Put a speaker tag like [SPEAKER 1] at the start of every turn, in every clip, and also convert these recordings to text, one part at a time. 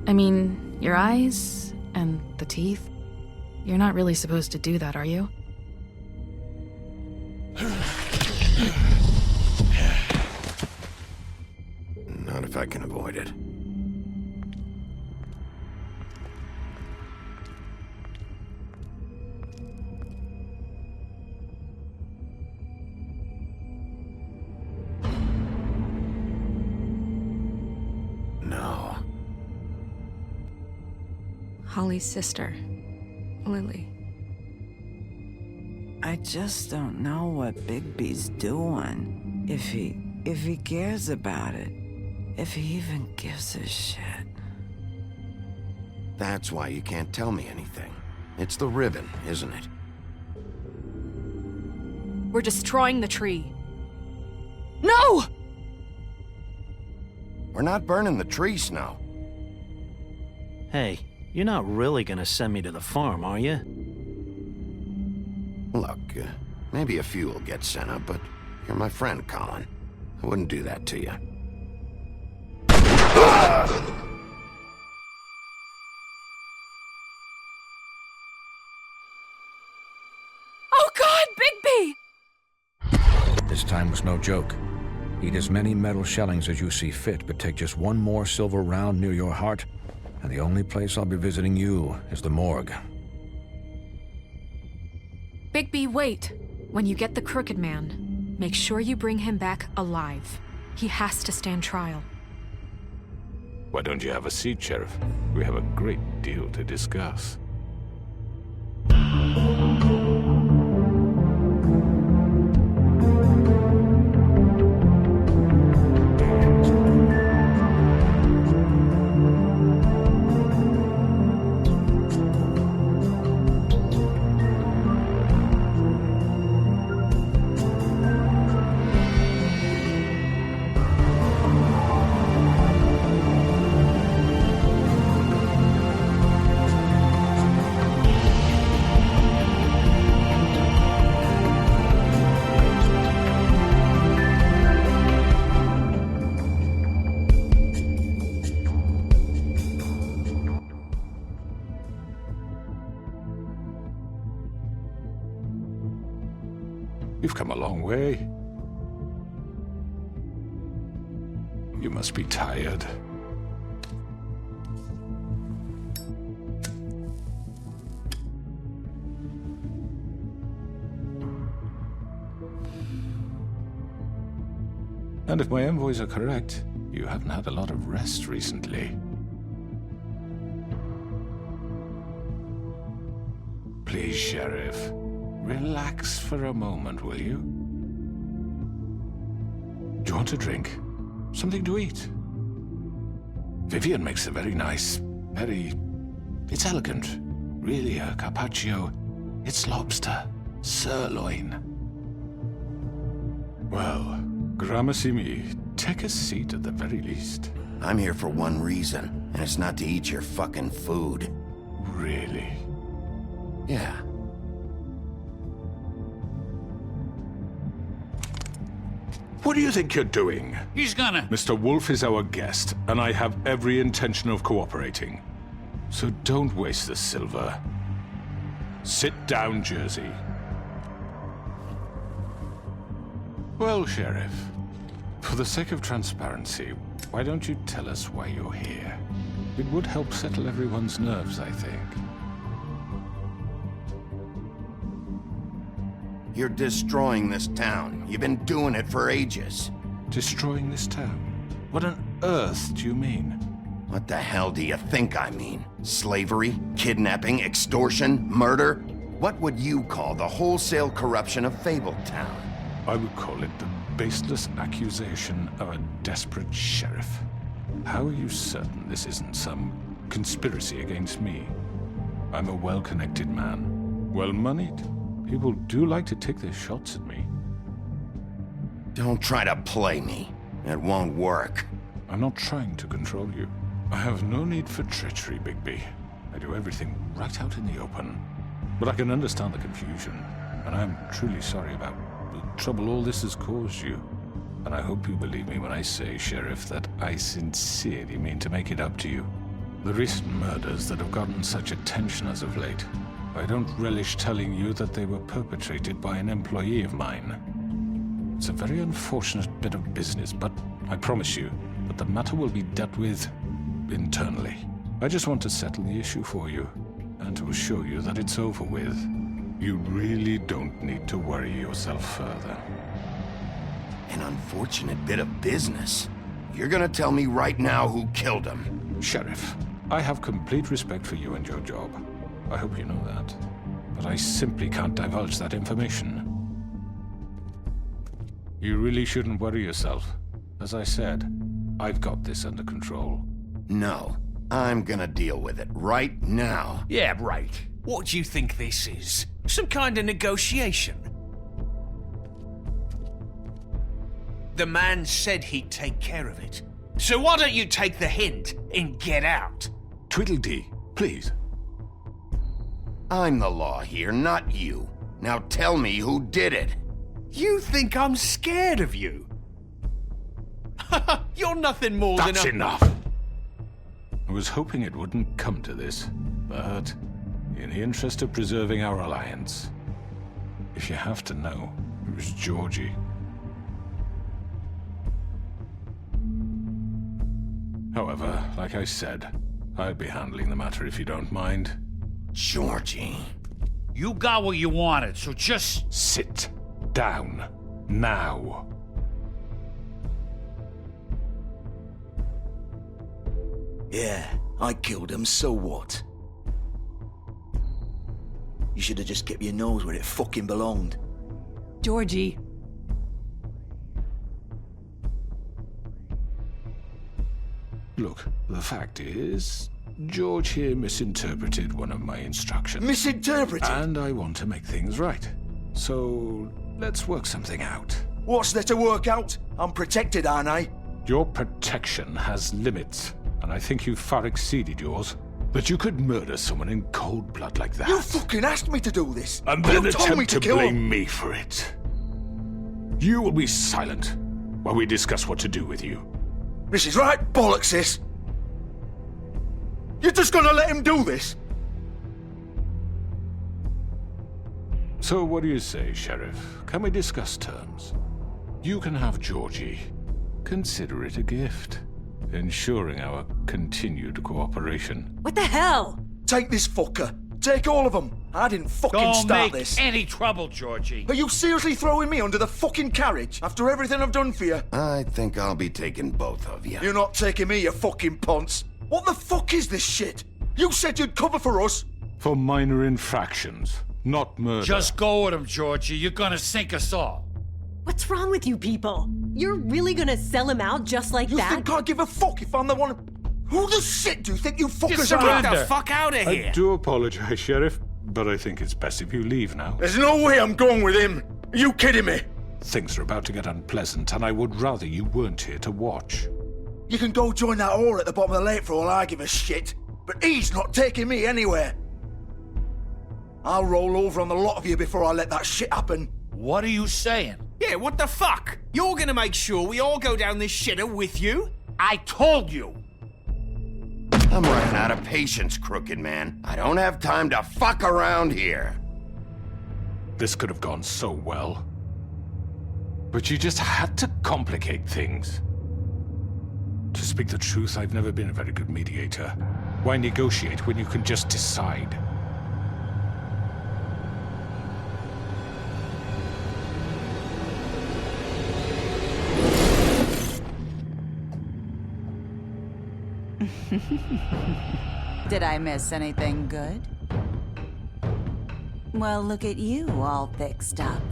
[SPEAKER 1] I mean, your eyes and the teeth. You're not really supposed to do that, are you?
[SPEAKER 2] Not if I can avoid it. No.
[SPEAKER 3] Holly's sister, Lily.
[SPEAKER 4] I just don't know what Bigby's doing. If he cares about it. If he even gives a shit.
[SPEAKER 2] That's why you can't tell me anything. It's the ribbon, isn't it?
[SPEAKER 3] We're destroying the tree. No!
[SPEAKER 2] We're not burning the tree, Snow.
[SPEAKER 5] Hey, you're not really gonna send me to the farm, are you?
[SPEAKER 2] Look, maybe a few will get sent up, but you're my friend, Colin. I wouldn't do that to you.
[SPEAKER 3] Oh God, Bigby!
[SPEAKER 6] This time was no joke. Eat as many metal shellings as you see fit, but take just one more silver round near your heart, and the only place I'll be visiting you is the morgue.
[SPEAKER 3] Bigby, wait. When you get the Crooked Man, make sure you bring him back alive. He has to stand trial.
[SPEAKER 7] Why don't you have a seat, Sheriff? We have a great deal to discuss. You've come a long way. You must be tired. And if my envoys are correct, you haven't had a lot of rest recently. Please, Sheriff. Relax for a moment, will you? Do you want a drink? Something to eat? Vivian makes a very nice, it's elegant. Really a carpaccio. It's lobster. Sirloin. Well, gramercy me. Take a seat at the very least.
[SPEAKER 2] I'm here for one reason, and it's not to eat your fucking food.
[SPEAKER 7] Really?
[SPEAKER 2] Yeah.
[SPEAKER 7] What do you think you're doing?
[SPEAKER 8] He's gonna...
[SPEAKER 7] Mr. Wolf is our guest, and I have every intention of cooperating. So don't waste the silver. Sit down, Jersey. Well, Sheriff, for the sake of transparency, why don't you tell us why you're here? It would help settle everyone's nerves, I think.
[SPEAKER 2] You're destroying this town. You've been doing it for ages.
[SPEAKER 7] Destroying this town? What on earth do you mean?
[SPEAKER 2] What the hell do you think I mean? Slavery? Kidnapping? Extortion? Murder? What would you call the wholesale corruption of Fabletown?
[SPEAKER 7] I would call it the baseless accusation of a desperate sheriff. How are you certain this isn't some conspiracy against me? I'm a well-connected man, well-moneyed. People do like to take their shots at me.
[SPEAKER 2] Don't try to play me. It won't work.
[SPEAKER 7] I'm not trying to control you. I have no need for treachery, Bigby. I do everything right out in the open. But I can understand the confusion, and I'm truly sorry about the trouble all this has caused you. And I hope you believe me when I say, Sheriff, that I sincerely mean to make it up to you. The recent murders that have gotten such attention as of late, I don't relish telling you that they were perpetrated by an employee of mine. It's a very unfortunate bit of business, but I promise you that the matter will be dealt with internally. I just want to settle the issue for you, and to assure you that it's over with. You really don't need to worry yourself further.
[SPEAKER 2] An unfortunate bit of business. You're gonna tell me right now who killed him.
[SPEAKER 7] Sheriff, I have complete respect for you and your job. I hope you know that. But I simply can't divulge that information. You really shouldn't worry yourself. As I said, I've got this under control.
[SPEAKER 2] No, I'm gonna deal with it right now.
[SPEAKER 8] Yeah, right. What do you think this is? Some kind of negotiation? The man said he'd take care of it. So why don't you take the hint and get out?
[SPEAKER 7] Tweedledee, please.
[SPEAKER 2] I'm the law here, not you. Now tell me who did it.
[SPEAKER 8] You think I'm scared of you? You're nothing more than a...
[SPEAKER 7] That's enough! I was hoping it wouldn't come to this, but in the interest of preserving our alliance, if you have to know, it was Georgie. However, like I said, I'll be handling the matter if you don't mind.
[SPEAKER 2] Georgie.
[SPEAKER 9] You got what you wanted, so just...
[SPEAKER 7] Sit down. Now.
[SPEAKER 10] Yeah, I killed him, so what? You should have just kept your nose where it fucking belonged.
[SPEAKER 11] Georgie.
[SPEAKER 7] Look, the fact is, George here misinterpreted one of my instructions.
[SPEAKER 10] Misinterpreted?
[SPEAKER 7] And I want to make things right. So, let's work something out.
[SPEAKER 10] What's there to work out? I'm protected, aren't I?
[SPEAKER 7] Your protection has limits, and I think you've far exceeded yours. That you could murder someone in cold blood like that.
[SPEAKER 10] You fucking asked me to do this!
[SPEAKER 7] And then
[SPEAKER 10] you told me
[SPEAKER 7] attempt to
[SPEAKER 10] kill
[SPEAKER 7] blame
[SPEAKER 10] him.
[SPEAKER 7] me for it. You will be silent while we discuss what to do with you.
[SPEAKER 10] This is right bollocks, this! You're just gonna let him do this?
[SPEAKER 7] So what do you say, Sheriff? Can we discuss terms? You can have Georgie. Consider it a gift, ensuring our continued cooperation.
[SPEAKER 11] What the hell?
[SPEAKER 10] Take this fucker. Take all of them. I didn't fucking
[SPEAKER 9] Don't
[SPEAKER 10] start
[SPEAKER 9] make
[SPEAKER 10] this.
[SPEAKER 9] any trouble, Georgie.
[SPEAKER 10] Are you seriously throwing me under the fucking carriage after everything I've done for you?
[SPEAKER 2] I think I'll be taking both of you.
[SPEAKER 10] You're not taking me, you fucking ponce. What the fuck is this shit? You said you'd cover for us.
[SPEAKER 7] For minor infractions, not murder.
[SPEAKER 9] Just go with him, Georgie. You're gonna sink us all.
[SPEAKER 11] What's wrong with you people? You're really gonna sell him out just like
[SPEAKER 10] You
[SPEAKER 11] that?
[SPEAKER 10] think I give a fuck if I'm the one... Who the shit do you think you fuckers are?
[SPEAKER 8] Get the fuck out of here!
[SPEAKER 7] I do apologize, Sheriff, but I think it's best if you leave now.
[SPEAKER 10] There's no way I'm going with him. Are you kidding me?
[SPEAKER 7] Things are about to get unpleasant, and I would rather you weren't here to watch.
[SPEAKER 10] You can go join that whore at the bottom of the lake for all I give a shit. But he's not taking me anywhere. I'll roll over on the lot of you before I let that shit happen.
[SPEAKER 9] What are you saying?
[SPEAKER 8] Yeah, what the fuck? You're gonna make sure we all go down this shitter with you?
[SPEAKER 9] I told you.
[SPEAKER 2] I'm running out of patience, crooked man. I don't have time to fuck around here.
[SPEAKER 7] This could have gone so well. But you just had to complicate things. To speak the truth, I've never been a very good mediator. Why negotiate when you can just decide?
[SPEAKER 12] Did I miss anything good? Well, look at you, all fixed up.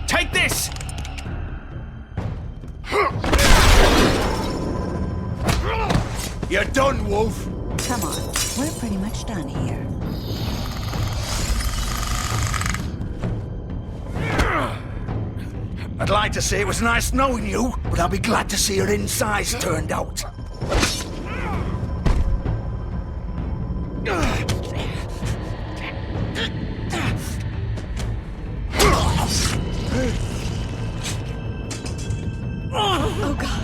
[SPEAKER 8] Take this!
[SPEAKER 10] You're done, Wolf.
[SPEAKER 12] Come on, we're pretty much done here.
[SPEAKER 10] I'd like to say it was nice knowing you, but I'll be glad to see your insides turned out.
[SPEAKER 11] Oh, God.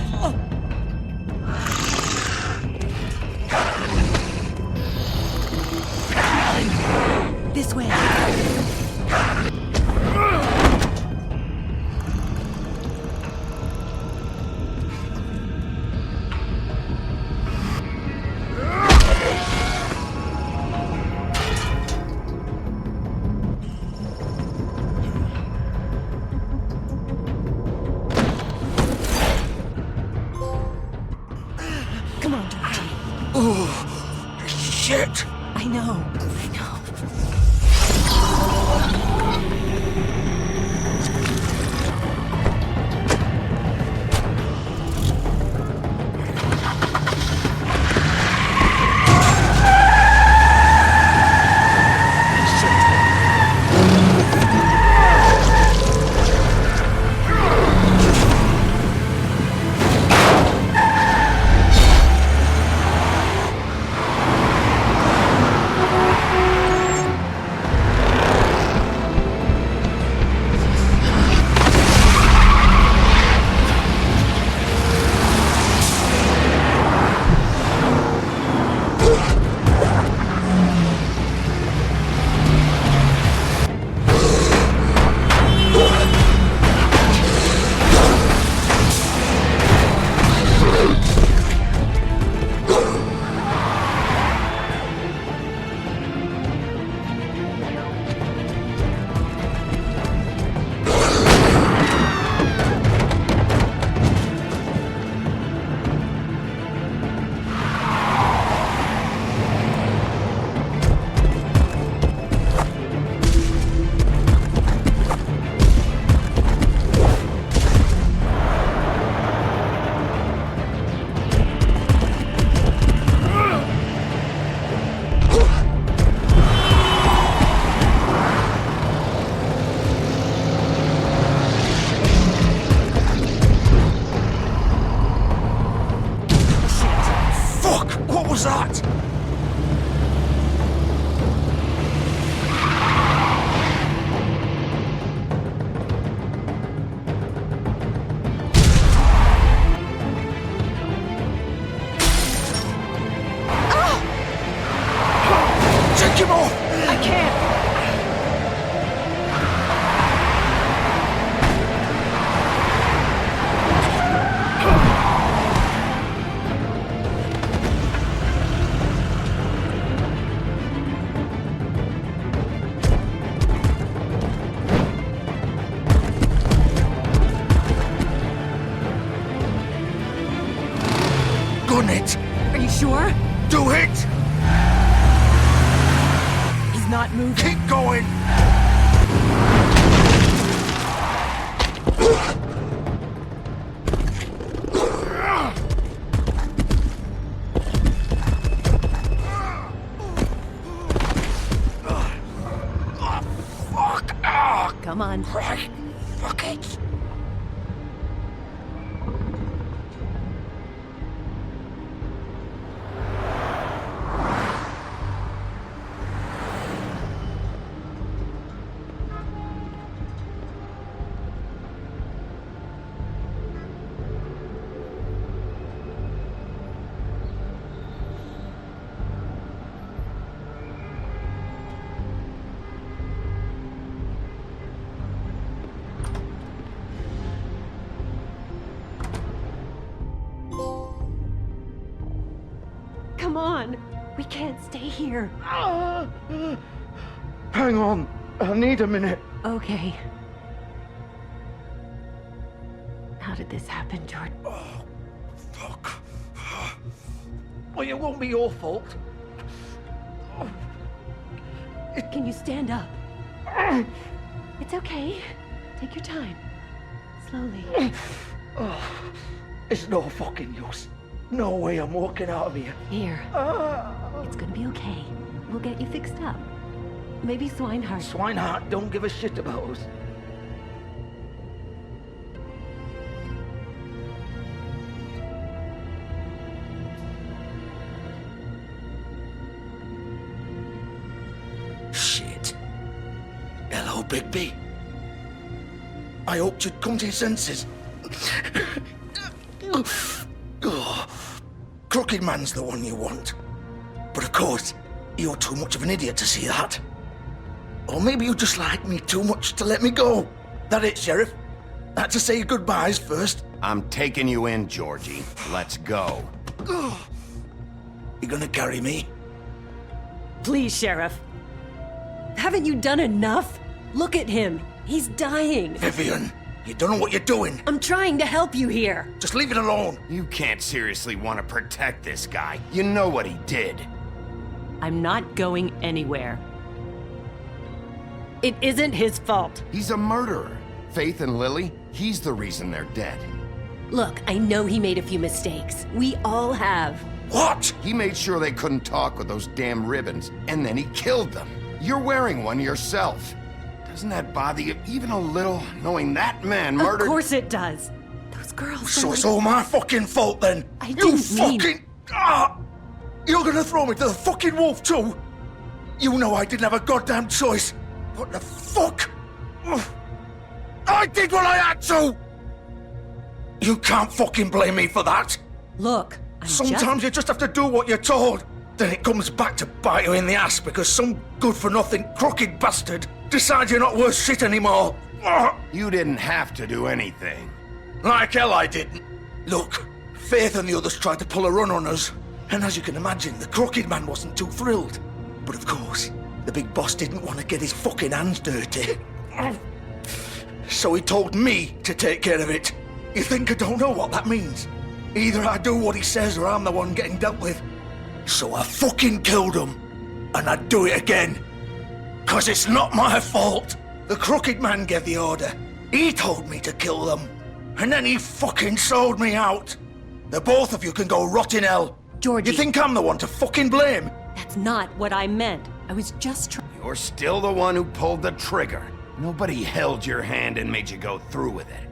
[SPEAKER 11] This way. Come on, Georgie.
[SPEAKER 10] Oh, shit!
[SPEAKER 11] I know.
[SPEAKER 10] What was that? Take him off!
[SPEAKER 11] I can't.
[SPEAKER 10] Gun it!
[SPEAKER 11] Are you sure?
[SPEAKER 10] Do it!
[SPEAKER 11] He's not moving.
[SPEAKER 10] Keep going! Fuck!
[SPEAKER 11] Come on.
[SPEAKER 10] Right. Fuck it!
[SPEAKER 11] Come on. We can't stay here.
[SPEAKER 10] Hang on. I need a minute.
[SPEAKER 11] Okay. How did this happen, Jordan?
[SPEAKER 10] Oh, fuck. Well, it won't be your fault.
[SPEAKER 11] Can you stand up? It's okay. Take your time. Slowly.
[SPEAKER 10] Oh, it's no fucking use. No way I'm walking out of here.
[SPEAKER 11] Here. It's gonna be okay. We'll get you fixed up. Maybe Swinehart.
[SPEAKER 10] Swinehart don't give a shit about us. now, Bigby. I hoped you'd come to your senses. Crooked Man's the one you want. But of course, you're too much of an idiot to see that. Or maybe you just like me too much to let me go. That it, Sheriff? Had to say your goodbyes first.
[SPEAKER 2] I'm taking you in, Georgie. Let's go.
[SPEAKER 10] You gonna carry me?
[SPEAKER 11] Please, Sheriff. Haven't you done enough? Look at him. He's dying.
[SPEAKER 10] Vivian, you don't know what you're doing.
[SPEAKER 11] I'm trying to help you here.
[SPEAKER 10] Just leave it alone.
[SPEAKER 2] You can't seriously want to protect this guy. You know what he did.
[SPEAKER 11] I'm not going anywhere. It isn't his fault.
[SPEAKER 2] He's a murderer. Faith and Lily, he's the reason they're dead.
[SPEAKER 11] Look, I know he made a few mistakes. We all have.
[SPEAKER 10] What?
[SPEAKER 2] He made sure they couldn't talk with those damn ribbons, and then he killed them. You're wearing one yourself. Doesn't that bother you even a little, knowing that man murdered—
[SPEAKER 11] Of course it does. Those girls—
[SPEAKER 10] So it's all my fucking fault then?
[SPEAKER 11] I
[SPEAKER 10] You
[SPEAKER 11] didn't mean—
[SPEAKER 10] fucking— You're gonna throw me to the fucking wolf too? You know I didn't have a goddamn choice. What the fuck? I did what I had to! You can't fucking blame me for that.
[SPEAKER 11] Look,
[SPEAKER 10] Sometimes you just have to do what you're told. Then it comes back to bite you in the ass because some good-for-nothing crooked bastard decides you're not worth shit anymore.
[SPEAKER 2] You didn't have to do anything.
[SPEAKER 10] Like hell I didn't. Look, Faith and the others tried to pull a run on us. And as you can imagine, the Crooked Man wasn't too thrilled. But of course, the big boss didn't want to get his fucking hands dirty. So he told me to take care of it. You think I don't know what that means? Either I do what he says or I'm the one getting dealt with. So I fucking killed him. And I'd do it again. 'Cause it's not my fault. The Crooked Man gave the order. He told me to kill them. And then he fucking sold me out. The both of you can go rot in hell.
[SPEAKER 11] Georgie.
[SPEAKER 10] You think I'm the one to fucking blame?
[SPEAKER 11] That's not what I meant. I was just trying—
[SPEAKER 2] You're still the one who pulled the trigger. Nobody held your hand and made you go through with it.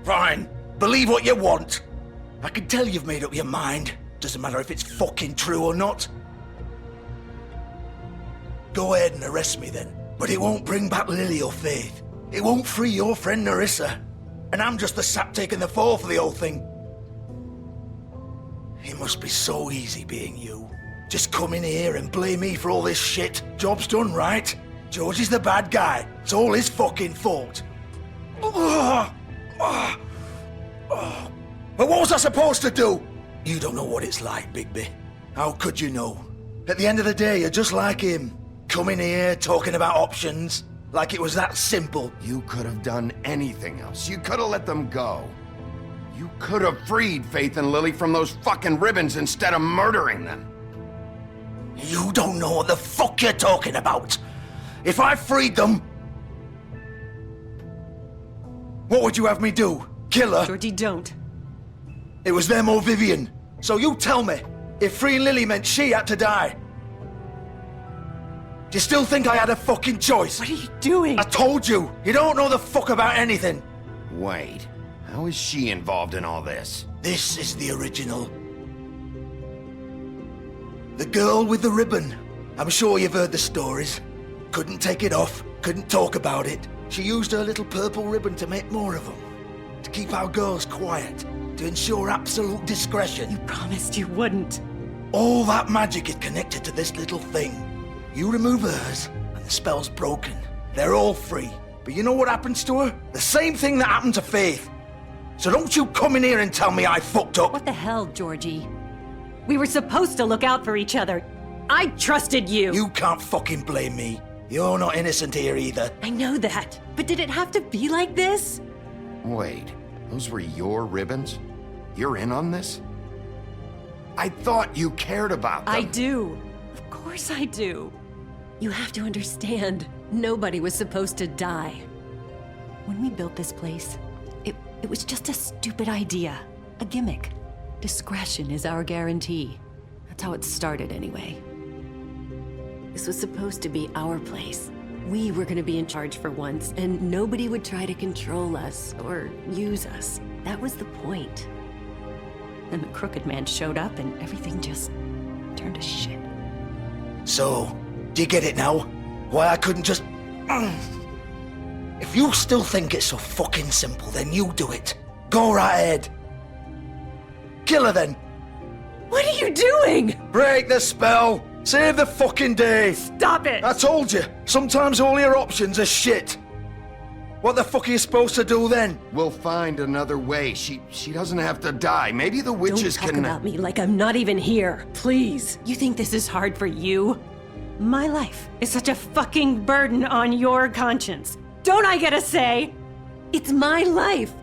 [SPEAKER 10] Fine. Believe what you want. I can tell you've made up your mind. Doesn't matter if it's fucking true or not. Go ahead and arrest me then. But it won't bring back Lily or Faith. It won't free your friend Narissa. And I'm just the sap taking the fall for the whole thing. It must be so easy being you. Just come in here and blame me for all this shit. Job's done, right? George is the bad guy. It's all his fucking fault. But what was I supposed to do? You don't know what it's like, Bigby. How could you know? At the end of the day, you're just like him. Coming here, talking about options. Like it was that simple.
[SPEAKER 2] You could have done anything else. You could have let them go. You could have freed Faith and Lily from those fucking ribbons instead of murdering them.
[SPEAKER 10] You don't know what the fuck you're talking about. If I freed them... What would you have me do? Kill her?
[SPEAKER 11] Georgie, don't.
[SPEAKER 10] It was them or Vivian. So you tell me, if freeing Lily meant she had to die, do you still think I had a fucking choice?
[SPEAKER 11] What are you doing?
[SPEAKER 10] I told you, you don't know the fuck about anything.
[SPEAKER 2] Wait, how is she involved in all this?
[SPEAKER 10] This is the original. The girl with the ribbon. I'm sure you've heard the stories. Couldn't take it off, couldn't talk about it. She used her little purple ribbon to make more of them. To keep our girls quiet. To ensure absolute discretion.
[SPEAKER 11] You promised you wouldn't.
[SPEAKER 10] All that magic is connected to this little thing. You remove hers, and the spell's broken. They're all free. But you know what happens to her? The same thing that happened to Faith. So don't you come in here and tell me I fucked up.
[SPEAKER 11] What the hell, Georgie? We were supposed to look out for each other. I trusted you.
[SPEAKER 10] You can't fucking blame me. You're not innocent here either.
[SPEAKER 11] I know that. But did it have to be like this?
[SPEAKER 2] Wait, those were your ribbons? You're in on this? I thought you cared about them.
[SPEAKER 11] I do. Of course I do. You have to understand, nobody was supposed to die. When we built this place, it was just a stupid idea. A gimmick. Discretion is our guarantee. That's how it started anyway. This was supposed to be our place. We were gonna be in charge for once, and nobody would try to control us or use us. That was the point. Then the Crooked Man showed up and everything just turned to shit.
[SPEAKER 10] So, do you get it now? Why I couldn't just... If you still think it's so fucking simple, then you do it. Go right ahead. Kill her then.
[SPEAKER 11] What are you doing?
[SPEAKER 10] Break the spell. Save the fucking day.
[SPEAKER 11] Stop it!
[SPEAKER 10] I told you, sometimes all your options are shit. What the fuck are you supposed to do then?
[SPEAKER 2] We'll find another way. She doesn't have to die. Maybe the witches
[SPEAKER 11] Don't talk
[SPEAKER 2] can...
[SPEAKER 11] about me like I'm not even here. Please. You think this is hard for you? My life is such a fucking burden on your conscience. Don't I get a say? It's my life.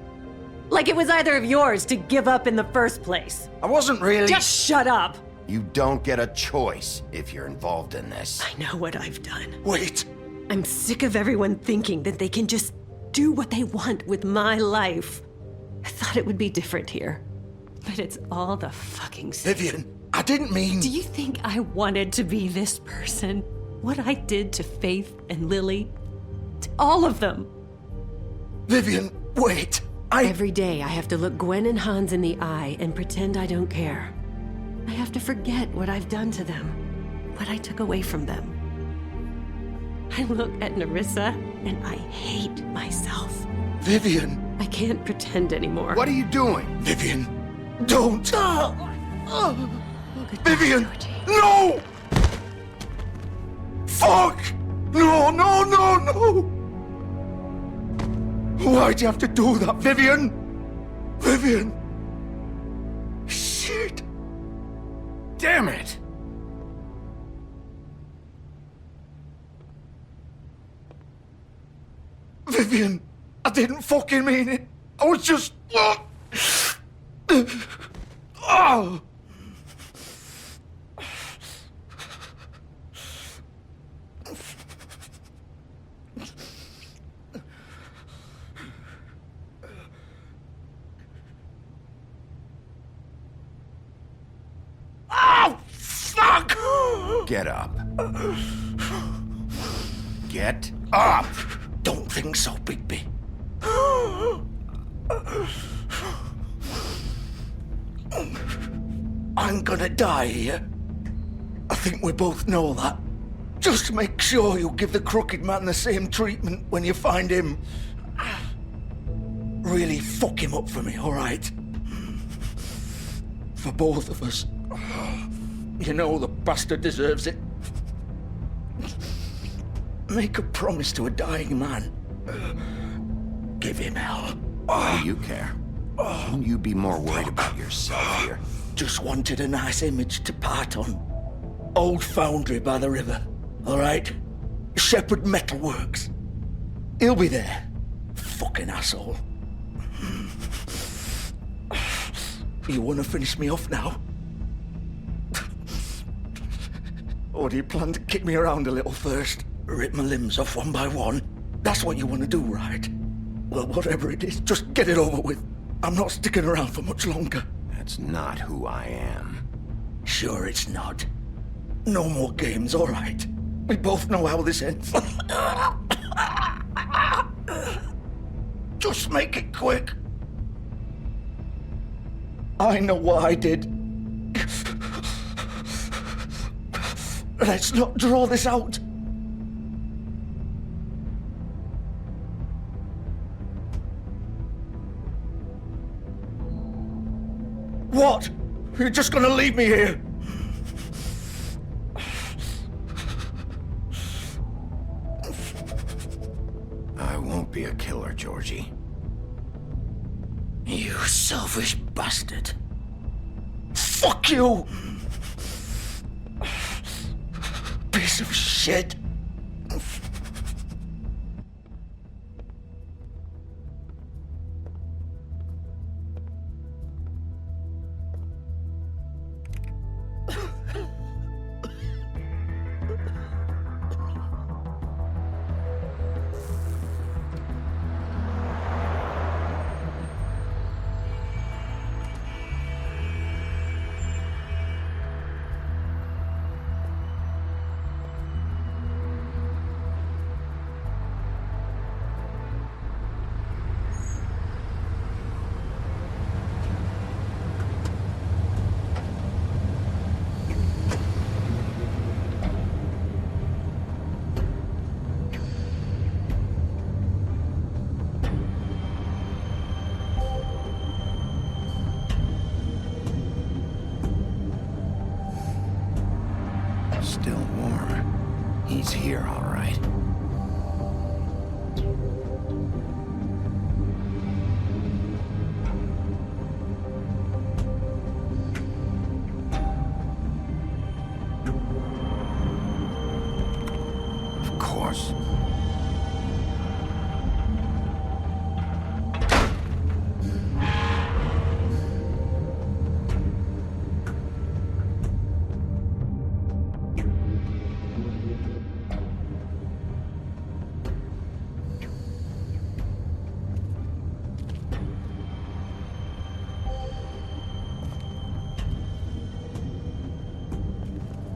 [SPEAKER 11] Like it was either of yours to give up in the first place.
[SPEAKER 10] I wasn't really...
[SPEAKER 11] Just shut up.
[SPEAKER 2] You don't get a choice if you're involved in this.
[SPEAKER 11] I know what I've done.
[SPEAKER 10] Wait.
[SPEAKER 11] I'm sick of everyone thinking that they can just do what they want with my life. I thought it would be different here. But it's all the fucking same.
[SPEAKER 10] Vivian, I didn't mean...
[SPEAKER 11] Do you think I wanted to be this person? What I did to Faith and Lily? To all of them?
[SPEAKER 10] Vivian, wait.
[SPEAKER 11] Every day I have to look Gwen and Hans in the eye and pretend I don't care. I have to forget what I've done to them, what I took away from them. I look at Nerissa and I hate myself.
[SPEAKER 10] Vivian.
[SPEAKER 11] I can't pretend anymore.
[SPEAKER 2] What are you doing?
[SPEAKER 10] Vivian, don't. Vivian,
[SPEAKER 11] Georgie.
[SPEAKER 10] no! Fuck! No, no, no, no! Why'd you have to do that, Vivian? Vivian! Shit!
[SPEAKER 2] Damn it!
[SPEAKER 10] Vivian, I didn't fucking mean it. I was just... Oh! Oh, fuck!
[SPEAKER 2] Get up. Get up!
[SPEAKER 10] Don't think so, Bigby. I'm gonna die here. I think we both know that. Just make sure you give the crooked man the same treatment when you find him. Really fuck him up for me, all right? For both of us. You know the bastard deserves it. Make a promise to a dying man. Give him hell.
[SPEAKER 2] Why do you care? Shouldn't you be more worried about yourself here?
[SPEAKER 10] Just wanted a nice image to part on. Old foundry by the river, all right? Shepherd Metalworks. He'll be there. Fucking asshole. You want to finish me off now? Or do you plan to kick me around a little first? Rip my limbs off one by one? That's what you want to do, right? Well, whatever it is, just get it over with. I'm not sticking around for much longer.
[SPEAKER 2] That's not who I am.
[SPEAKER 10] Sure it's not. No more games, all right? We both know how this ends. Just make it quick. I know what I did. Let's not draw this out. What? You're just gonna leave me here?
[SPEAKER 2] I won't be a killer, Georgie.
[SPEAKER 10] You selfish bastard. Fuck you! Piece of shit.
[SPEAKER 2] It's here, all right. Of course.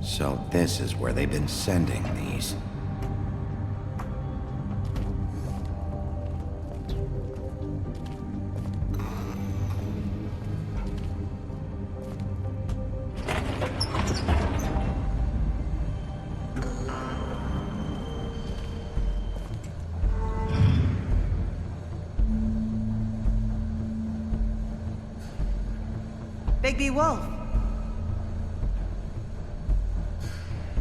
[SPEAKER 2] So this is where they've been sending these.
[SPEAKER 12] Bigby Wolf.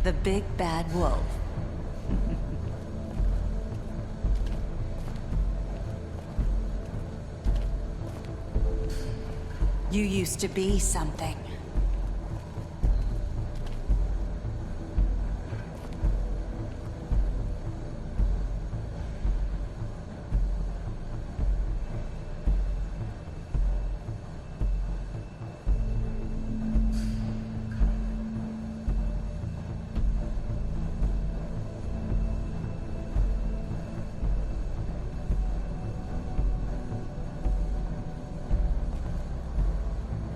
[SPEAKER 12] The big bad wolf. You used to be something.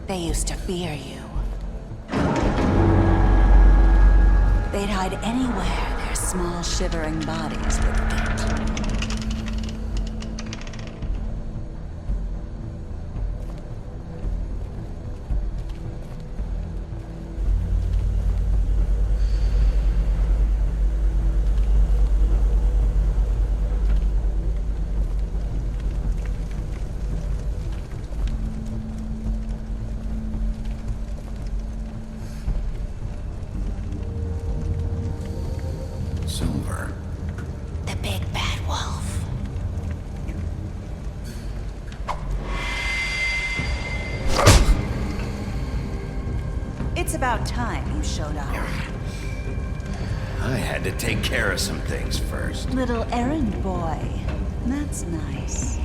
[SPEAKER 12] They used to fear you. They'd hide anywhere their small, shivering bodies would fit.
[SPEAKER 2] Silver.
[SPEAKER 12] The big bad wolf. It's about time you showed up.
[SPEAKER 2] I had to take care of some things first.
[SPEAKER 12] Little errand boy. That's nice.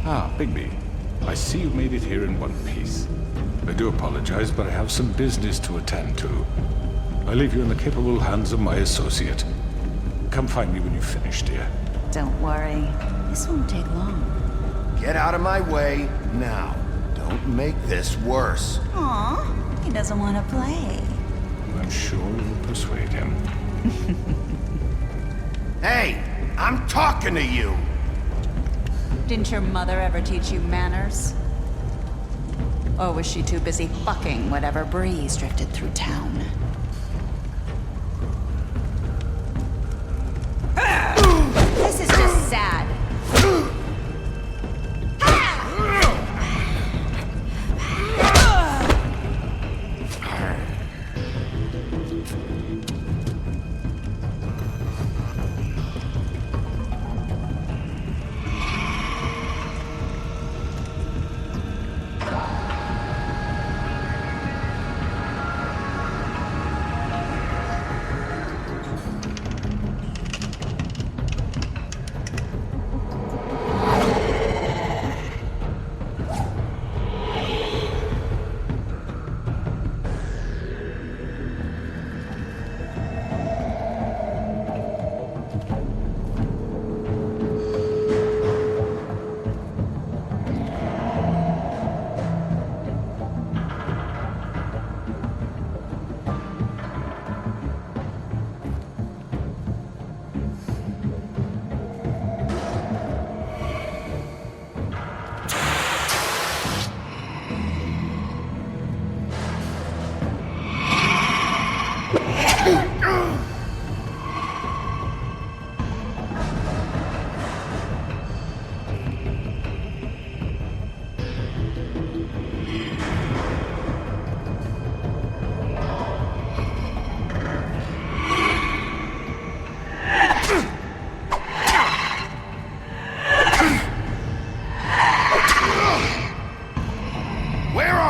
[SPEAKER 7] Ah, Bigby. I see you made it here in one piece. I do apologize, but I have some business to attend to. I leave you in the capable hands of my associate. Come find me when you've finished, dear.
[SPEAKER 12] Don't worry. This won't take long.
[SPEAKER 2] Get out of my way now. Don't make this worse.
[SPEAKER 12] Aw, he doesn't want to play.
[SPEAKER 7] I'm sure you'll persuade him.
[SPEAKER 2] Hey, I'm talking to you!
[SPEAKER 12] Didn't your mother ever teach you manners? Or was she too busy fucking whatever breeze drifted through town? This is just sad.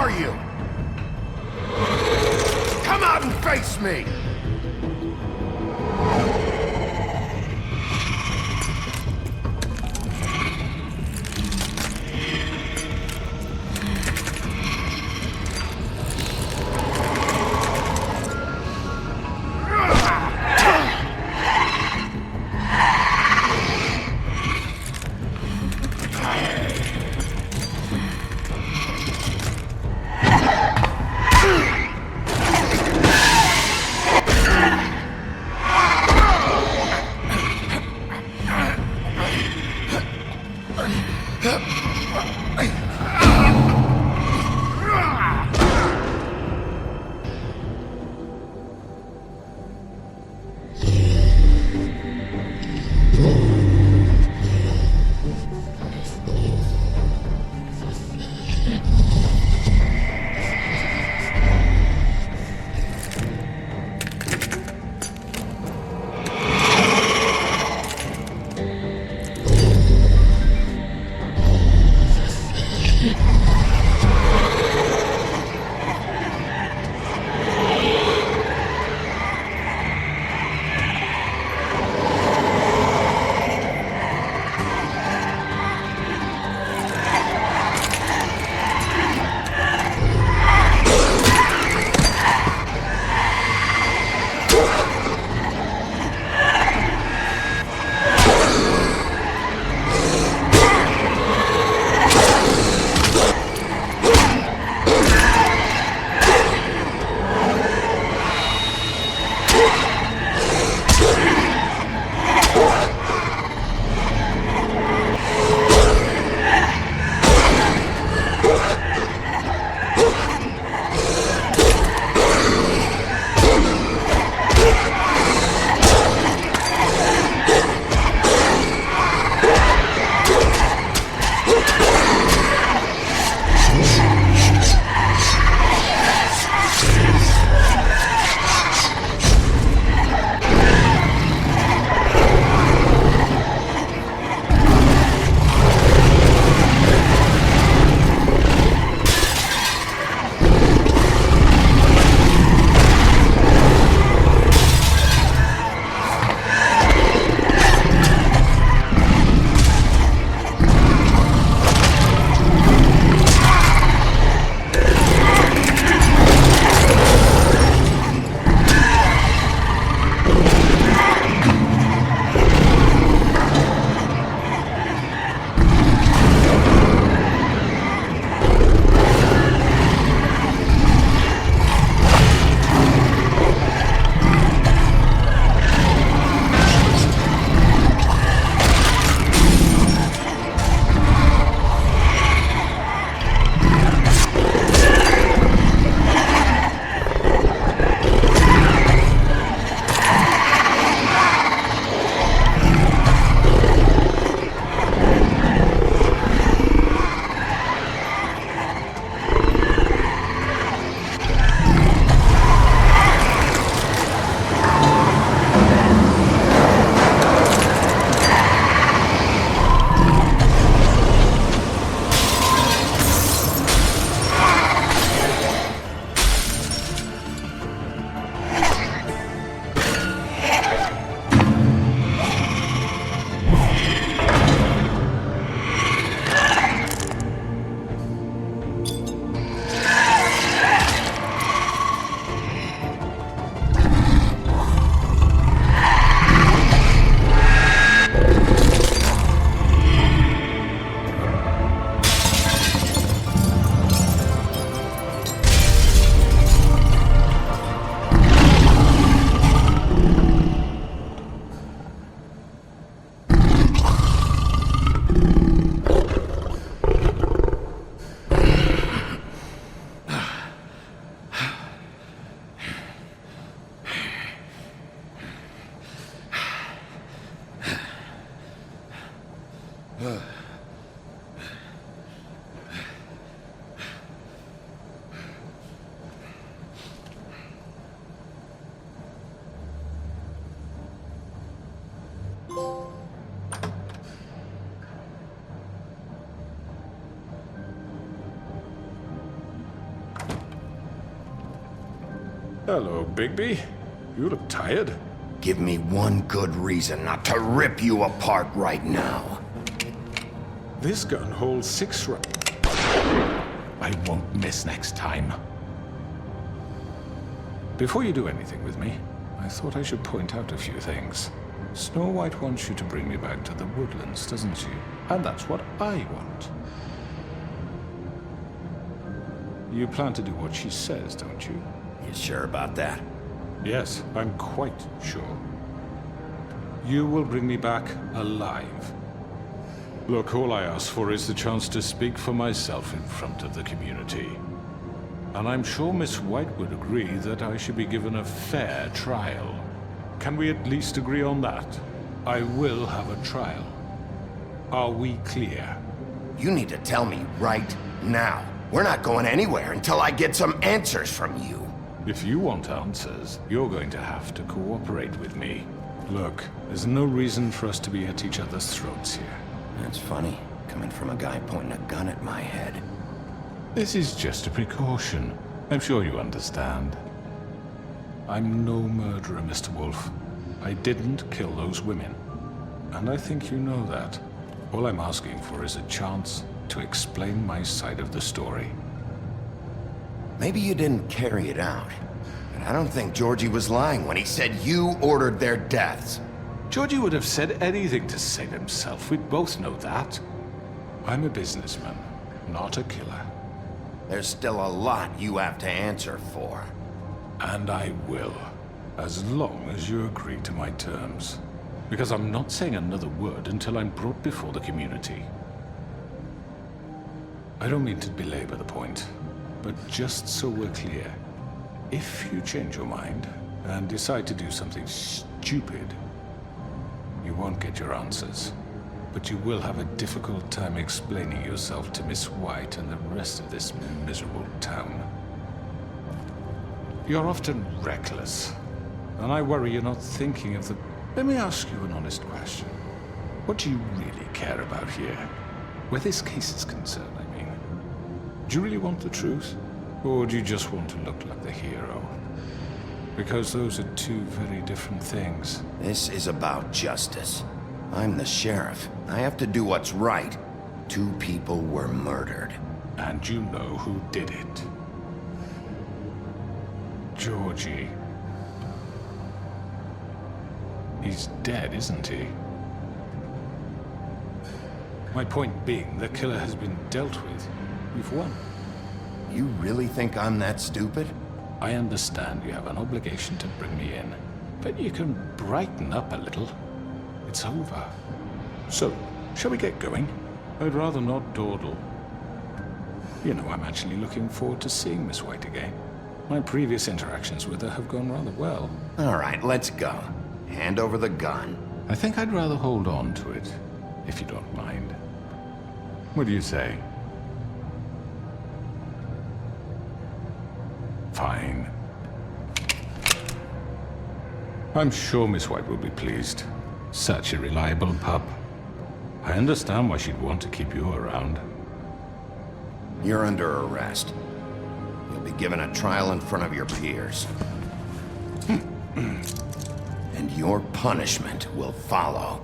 [SPEAKER 2] are you? Come out and face me!
[SPEAKER 7] Hello, Bigby. You look tired.
[SPEAKER 2] Give me one good reason not to rip you apart right now.
[SPEAKER 7] This gun holds 6 rounds. I won't miss next time. Before you do anything with me, I thought I should point out a few things. Snow White wants you to bring me back to the woodlands, doesn't she? And that's what I want. You plan to do what she says, don't you?
[SPEAKER 2] You sure about that?
[SPEAKER 7] Yes, I'm quite sure. You will bring me back alive. Look, all I ask for is the chance to speak for myself in front of the community. And I'm sure Miss White would agree that I should be given a fair trial. Can we at least agree on that? I will have a trial. Are we clear?
[SPEAKER 2] You need to tell me right now. We're not going anywhere until I get some answers from you.
[SPEAKER 7] If you want answers, you're going to have to cooperate with me. Look, there's no reason for us to be at each other's throats here.
[SPEAKER 2] That's funny, coming from a guy pointing a gun at my head.
[SPEAKER 7] This is just a precaution. I'm sure you understand. I'm no murderer, Mr. Wolf. I didn't kill those women. And I think you know that. All I'm asking for is a chance to explain my side of the story.
[SPEAKER 2] Maybe you didn't carry it out, but I don't think Georgie was lying when he said you ordered their deaths.
[SPEAKER 7] Georgie would have said anything to save himself. We both know that. I'm a businessman, not a killer.
[SPEAKER 2] There's still a lot you have to answer for.
[SPEAKER 7] And I will, as long as you agree to my terms. Because I'm not saying another word until I'm brought before the community. I don't mean to belabor the point, but just so we're clear, if you change your mind and decide to do something stupid, you won't get your answers. But you will have a difficult time explaining yourself to Miss White and the rest of this miserable town. You're often reckless, and I worry you're not thinking of the... Let me ask you an honest question. What do you really care about here? Where this case is concerned, I mean. Do you really want the truth? Or do you just want to look like the hero? Because those are two very different things.
[SPEAKER 2] This is about justice. I'm the sheriff. I have to do what's right. 2 people were murdered.
[SPEAKER 7] And you know who did it. Georgie. He's dead, isn't he? My point being, the killer has been dealt with. You've won.
[SPEAKER 2] You really think I'm that stupid?
[SPEAKER 7] I understand you have an obligation to bring me in, but you can brighten up a little. It's over. So, shall we get going? I'd rather not dawdle. You know, I'm actually looking forward to seeing Miss White again. My previous interactions with her have gone rather well.
[SPEAKER 2] All right, let's go. Hand over the gun.
[SPEAKER 7] I think I'd rather hold on to it, if you don't mind. What do you say? Fine. I'm sure Miss White will be pleased. Such a reliable pup. I understand why she'd want to keep you around.
[SPEAKER 2] You're under arrest. You'll be given a trial in front of your peers. And your punishment will follow.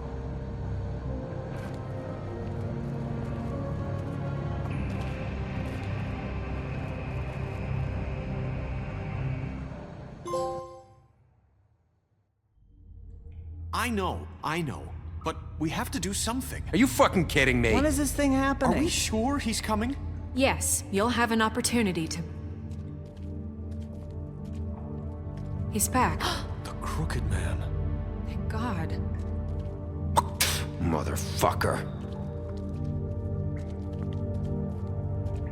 [SPEAKER 13] I know. But we have to do something. Are you fucking kidding me?
[SPEAKER 4] When is this thing happening?
[SPEAKER 13] Are we sure he's coming?
[SPEAKER 3] Yes, you'll have an opportunity to... He's back.
[SPEAKER 13] The Crooked Man.
[SPEAKER 3] Thank God.
[SPEAKER 2] Motherfucker.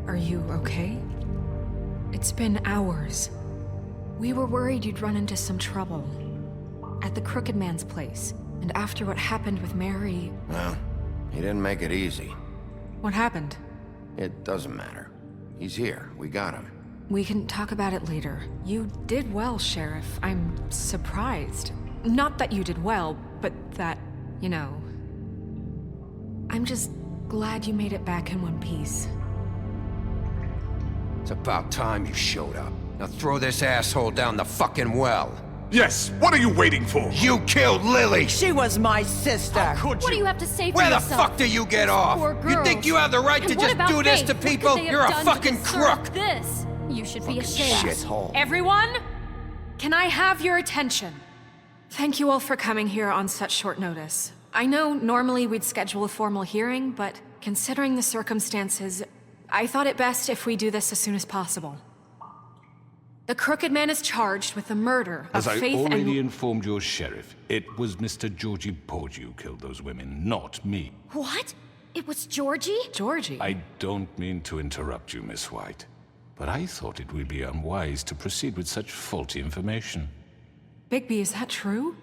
[SPEAKER 3] Are you okay? It's been hours. We were worried you'd run into some trouble. At the Crooked Man's place. And after what happened with Mary...
[SPEAKER 2] Well, he didn't make it easy.
[SPEAKER 3] What happened?
[SPEAKER 2] It doesn't matter. He's here. We got him.
[SPEAKER 3] We can talk about it later. You did well, Sheriff. I'm surprised. Not that you did well, but that, you know... I'm just glad you made it back in one piece.
[SPEAKER 13] It's about time you showed up.
[SPEAKER 14] Now throw this asshole down the fucking well.
[SPEAKER 7] Yes, what are you waiting for?
[SPEAKER 14] You killed Lily!
[SPEAKER 4] She was my sister.
[SPEAKER 14] How could
[SPEAKER 11] What do you have to say for
[SPEAKER 14] Where
[SPEAKER 11] yourself?
[SPEAKER 14] the fuck do you get off?
[SPEAKER 11] Poor
[SPEAKER 14] You think
[SPEAKER 11] girls.
[SPEAKER 14] you have the right
[SPEAKER 11] And
[SPEAKER 14] to
[SPEAKER 11] what
[SPEAKER 14] just
[SPEAKER 11] about
[SPEAKER 14] do this
[SPEAKER 11] Faith?
[SPEAKER 14] to
[SPEAKER 11] What could
[SPEAKER 14] people?
[SPEAKER 11] they have
[SPEAKER 14] You're a
[SPEAKER 11] done to
[SPEAKER 14] fucking
[SPEAKER 11] deserve
[SPEAKER 14] crook!
[SPEAKER 11] This. You should be ashamed.
[SPEAKER 14] Shithole.
[SPEAKER 3] Everyone, can I have your attention? Thank you all for coming here on such short notice. I know normally we'd schedule a formal hearing, but considering the circumstances, I thought it best if we do this as soon as possible. The Crooked Man is charged with the murder of
[SPEAKER 7] As I
[SPEAKER 3] Faith
[SPEAKER 7] already
[SPEAKER 3] and...
[SPEAKER 7] informed your sheriff, it was Mr. Georgie Porgy who killed those women, not me.
[SPEAKER 11] What? It was Georgie?
[SPEAKER 3] Georgie?
[SPEAKER 7] I don't mean to interrupt you, Miss White, but I thought it would be unwise to proceed with such faulty information.
[SPEAKER 3] Bigby, is that true?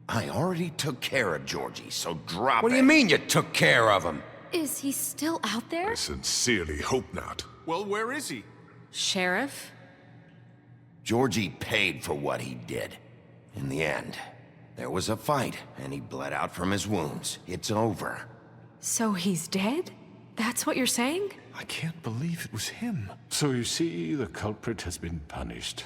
[SPEAKER 2] I already took care of Georgie, so drop it.
[SPEAKER 14] What do you mean you took care of him?
[SPEAKER 11] Is he still out there?
[SPEAKER 15] I sincerely hope not.
[SPEAKER 13] Well, where is he?
[SPEAKER 3] Sheriff?
[SPEAKER 2] Georgie paid for what he did. In the end, there was a fight, and he bled out from his wounds. It's over.
[SPEAKER 3] So he's dead? That's what you're saying?
[SPEAKER 7] I can't believe it was him. So you see, the culprit has been punished.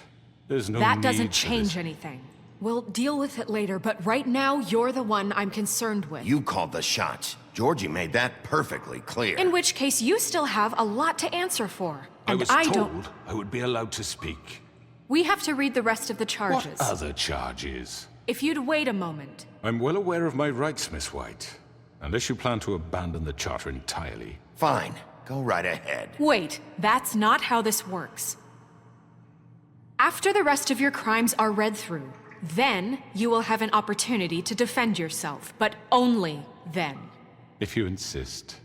[SPEAKER 7] There's no
[SPEAKER 3] That
[SPEAKER 7] need
[SPEAKER 3] doesn't
[SPEAKER 7] for
[SPEAKER 3] change
[SPEAKER 7] this.
[SPEAKER 3] anything. We'll deal with it later, but right now, you're the one I'm concerned with.
[SPEAKER 2] You called the shots. Georgie made that perfectly clear.
[SPEAKER 3] In which case, you still have a lot to answer for.
[SPEAKER 7] I
[SPEAKER 3] And
[SPEAKER 7] was
[SPEAKER 3] I
[SPEAKER 7] told
[SPEAKER 3] don't...
[SPEAKER 7] I would be allowed to speak.
[SPEAKER 3] We have to read the rest of the charges.
[SPEAKER 7] What other charges?
[SPEAKER 3] If you'd wait a moment.
[SPEAKER 7] I'm well aware of my rights, Miss White. Unless you plan to abandon the charter entirely.
[SPEAKER 2] Fine. Go right ahead.
[SPEAKER 3] Wait, that's not how this works. After the rest of your crimes are read through, then you will have an opportunity to defend yourself, but only then.
[SPEAKER 7] If you insist.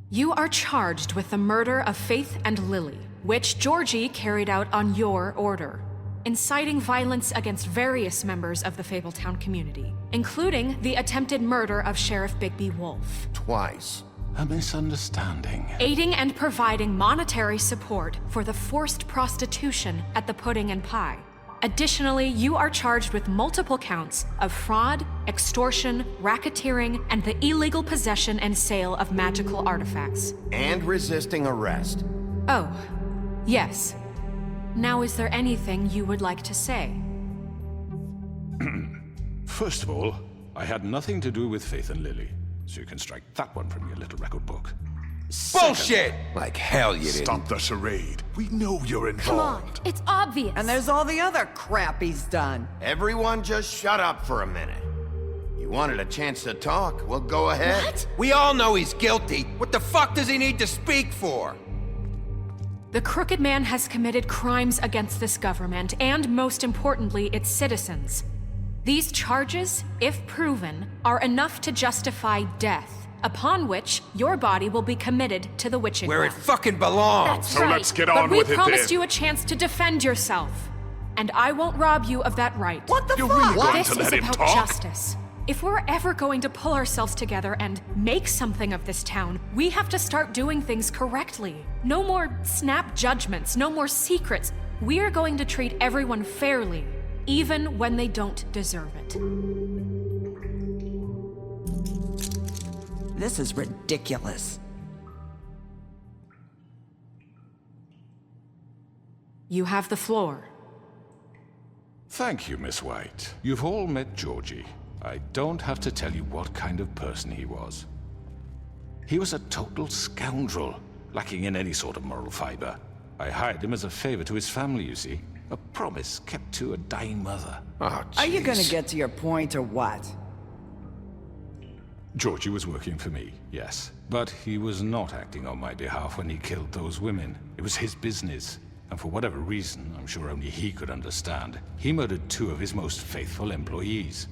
[SPEAKER 3] You are charged with the murder of Faith and Lily, which Georgie carried out on your order, inciting violence against various members of the Fabletown community, including the attempted murder of Sheriff Bigby Wolf.
[SPEAKER 2] Twice.
[SPEAKER 7] A misunderstanding.
[SPEAKER 3] Aiding and providing monetary support for the forced prostitution at the Pudding and Pie. Additionally, you are charged with multiple counts of fraud, extortion, racketeering, and the illegal possession and sale of magical artifacts.
[SPEAKER 2] And resisting arrest.
[SPEAKER 3] Oh, yes. Now, is there anything you would like to say?
[SPEAKER 7] First of all, I had nothing to do with Faith and Lily, so you can strike that one from your little record book.
[SPEAKER 14] Bullshit! Like hell you didn't.
[SPEAKER 15] Stop the charade. We know you're
[SPEAKER 11] Come on,
[SPEAKER 15] involved.
[SPEAKER 11] it's obvious.
[SPEAKER 4] And there's all the other crap he's done.
[SPEAKER 2] Everyone just shut up for a minute. You wanted a chance to talk? Well, go ahead.
[SPEAKER 11] What?
[SPEAKER 14] We all know he's guilty. What the fuck does he need to speak for?
[SPEAKER 3] The Crooked Man has committed crimes against this government, and most importantly, its citizens. These charges, if proven, are enough to justify death, upon which your body will be committed to the witching
[SPEAKER 14] Where it
[SPEAKER 3] well.
[SPEAKER 14] fucking belongs.
[SPEAKER 3] That's
[SPEAKER 15] So
[SPEAKER 3] right.
[SPEAKER 15] let's get
[SPEAKER 3] But
[SPEAKER 15] on
[SPEAKER 3] we
[SPEAKER 15] with it
[SPEAKER 3] promised
[SPEAKER 15] then.
[SPEAKER 3] you a chance to defend yourself, and I won't rob you of that right.
[SPEAKER 4] What the
[SPEAKER 15] You're
[SPEAKER 4] fuck?
[SPEAKER 15] really going
[SPEAKER 3] This
[SPEAKER 15] to
[SPEAKER 3] is
[SPEAKER 15] let him
[SPEAKER 3] about
[SPEAKER 15] talk?
[SPEAKER 3] justice. If we're ever going to pull ourselves together and make something of this town, we have to start doing things correctly. No more snap judgments, no more secrets. We are going to treat everyone fairly, even when they don't deserve it.
[SPEAKER 4] This is ridiculous.
[SPEAKER 3] You have the floor.
[SPEAKER 7] Thank you, Miss White. You've all met Georgie. I don't have to tell you what kind of person he was. He was a total scoundrel, lacking in any sort of moral fiber. I hired him as a favor to his family, you see. A promise kept to a dying mother.
[SPEAKER 2] Oh,
[SPEAKER 4] Are you gonna
[SPEAKER 2] jeez.
[SPEAKER 4] get to your point or what?
[SPEAKER 7] Georgie was working for me, yes. But he was not acting on my behalf when he killed those women. It was his business. And for whatever reason, I'm sure only he could understand, he murdered 2 of his most faithful employees.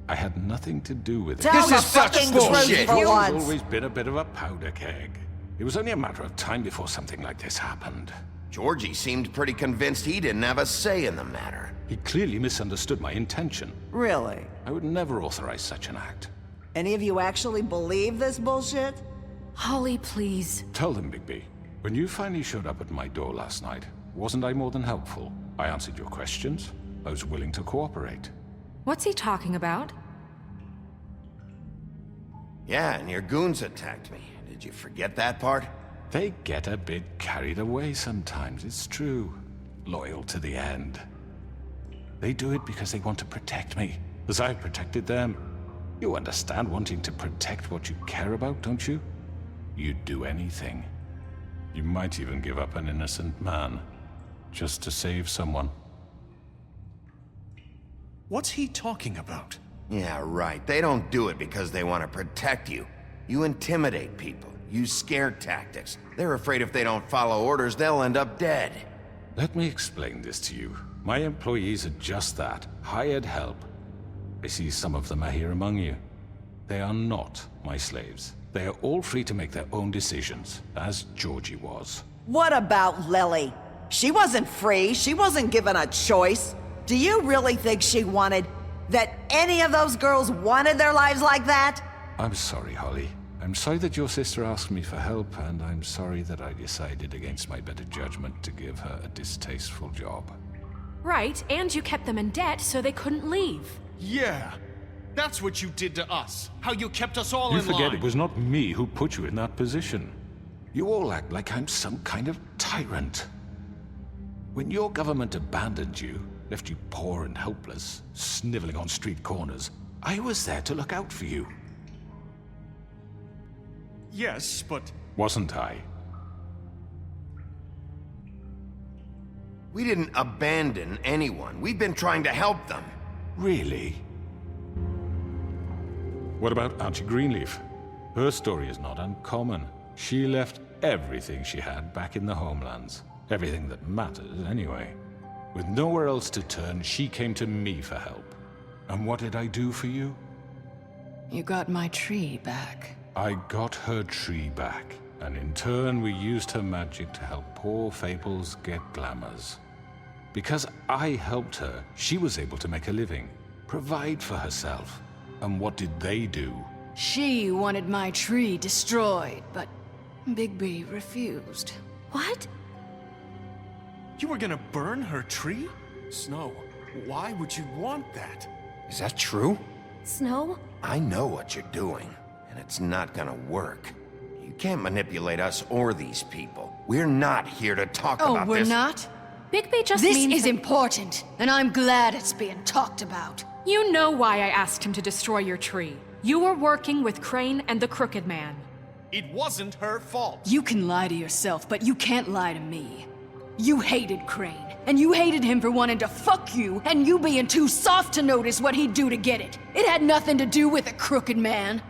[SPEAKER 7] I had nothing to do with it.
[SPEAKER 4] Tell the fucking truth
[SPEAKER 7] He's
[SPEAKER 4] for once.
[SPEAKER 7] always been a bit of a powder keg. It was only a matter of time before something like this happened.
[SPEAKER 2] Georgie seemed pretty convinced he didn't have a say in the matter.
[SPEAKER 7] He clearly misunderstood my intention.
[SPEAKER 4] Really?
[SPEAKER 7] I would never authorize such an act.
[SPEAKER 4] Any of you actually believe this bullshit?
[SPEAKER 3] Holly, please.
[SPEAKER 7] Tell them, Bigby. When you finally showed up at my door last night, wasn't I more than helpful? I answered your questions. I was willing to cooperate.
[SPEAKER 3] What's he talking about?
[SPEAKER 2] Yeah, and your goons attacked me. Did you forget that part?
[SPEAKER 7] They get a bit carried away sometimes, it's true. Loyal to the end. They do it because they want to protect me, as I've protected them. You understand wanting to protect what you care about, don't you? You'd do anything. You might even give up an innocent man, just to save someone.
[SPEAKER 13] What's he talking about?
[SPEAKER 2] Yeah, right. They don't do it because they want to protect you. You intimidate people, use scare tactics. They're afraid if they don't follow orders, they'll end up dead.
[SPEAKER 7] Let me explain this to you. My employees are just that, hired help. I see some of them are here among you. They are not my slaves. They are all free to make their own decisions, as Georgie was.
[SPEAKER 4] What about Lily? She wasn't free. She wasn't given a choice. Do you really think she wanted... that any of those girls wanted their lives like that?
[SPEAKER 7] I'm sorry, Holly. I'm sorry that your sister asked me for help, and I'm sorry that I decided against my better judgment to give her a distasteful job.
[SPEAKER 3] Right, and you kept them in debt so they couldn't leave.
[SPEAKER 13] Yeah, that's what you did to us. How you kept us all
[SPEAKER 7] You
[SPEAKER 13] in line.
[SPEAKER 7] forget it was not me who put you in that position. You all act like I'm some kind of tyrant. When your government abandoned you, left you poor and helpless, sniveling on street corners, I was there to look out for you.
[SPEAKER 13] Yes, but...
[SPEAKER 7] Wasn't I?
[SPEAKER 2] We didn't abandon anyone. We've been trying to help them.
[SPEAKER 7] Really? What about Auntie Greenleaf? Her story is not uncommon. She left everything she had back in the homelands. Everything that mattered, anyway. With nowhere else to turn, she came to me for help. And what did I do for you?
[SPEAKER 1] You got my tree back.
[SPEAKER 7] I got her tree back, and in turn we used her magic to help poor Fables get glamours. Because I helped her, she was able to make a living, provide for herself. And what did they do?
[SPEAKER 1] She wanted my tree destroyed, but Bigby refused.
[SPEAKER 3] What?
[SPEAKER 13] You were gonna burn her tree? Snow, why would you want that?
[SPEAKER 2] Is that true?
[SPEAKER 3] Snow?
[SPEAKER 2] I know what you're doing, and it's not gonna work. You can't manipulate us or these people. We're not here to talk about this.
[SPEAKER 1] Oh, we're not?
[SPEAKER 3] Bigby just
[SPEAKER 1] This
[SPEAKER 3] means
[SPEAKER 1] is
[SPEAKER 3] that-
[SPEAKER 1] important, and I'm glad it's being talked about.
[SPEAKER 3] You know why I asked him to destroy your tree. You were working with Crane and the Crooked Man.
[SPEAKER 13] It wasn't her fault.
[SPEAKER 1] You can lie to yourself, but you can't lie to me. You hated Crane, and you hated him for wanting to fuck you, and you being too soft to notice what he'd do to get it. It had nothing to do with a Crooked Man.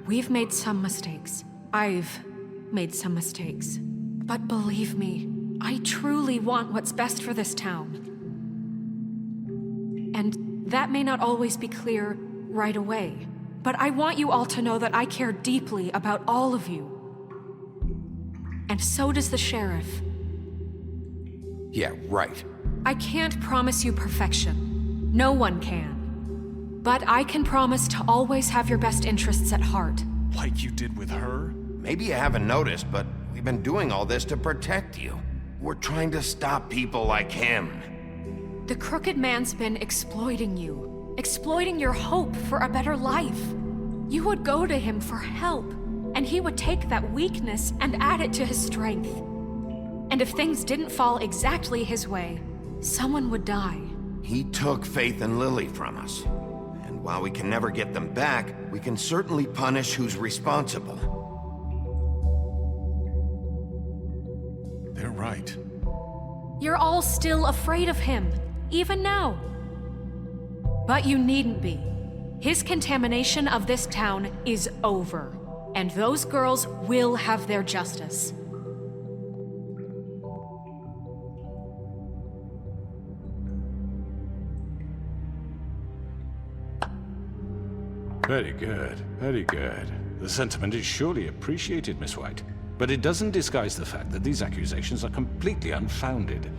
[SPEAKER 3] We've made some mistakes. I've made some mistakes. But believe me, I truly want what's best for this town. And that may not always be clear right away, but I want you all to know that I care deeply about all of you. And so does the sheriff.
[SPEAKER 2] Yeah, right.
[SPEAKER 3] I can't promise you perfection. No one can. But I can promise to always have your best interests at heart.
[SPEAKER 13] Like you did with her?
[SPEAKER 2] Maybe you haven't noticed, but we've been doing all this to protect you. We're trying to stop people like him.
[SPEAKER 3] The Crooked Man's been exploiting you. Exploiting your hope for a better life. You would go to him for help, and he would take that weakness and add it to his strength. And if things didn't fall exactly his way, someone would die.
[SPEAKER 2] He took Faith and Lily from us. And while we can never get them back, we can certainly punish who's responsible.
[SPEAKER 13] They're right.
[SPEAKER 3] You're all still afraid of him, even now. But you needn't be. His contamination of this town is over, and those girls will have their justice.
[SPEAKER 7] Very good, very good. The sentiment is surely appreciated, Miss White. But it doesn't disguise the fact that these accusations are completely unfounded.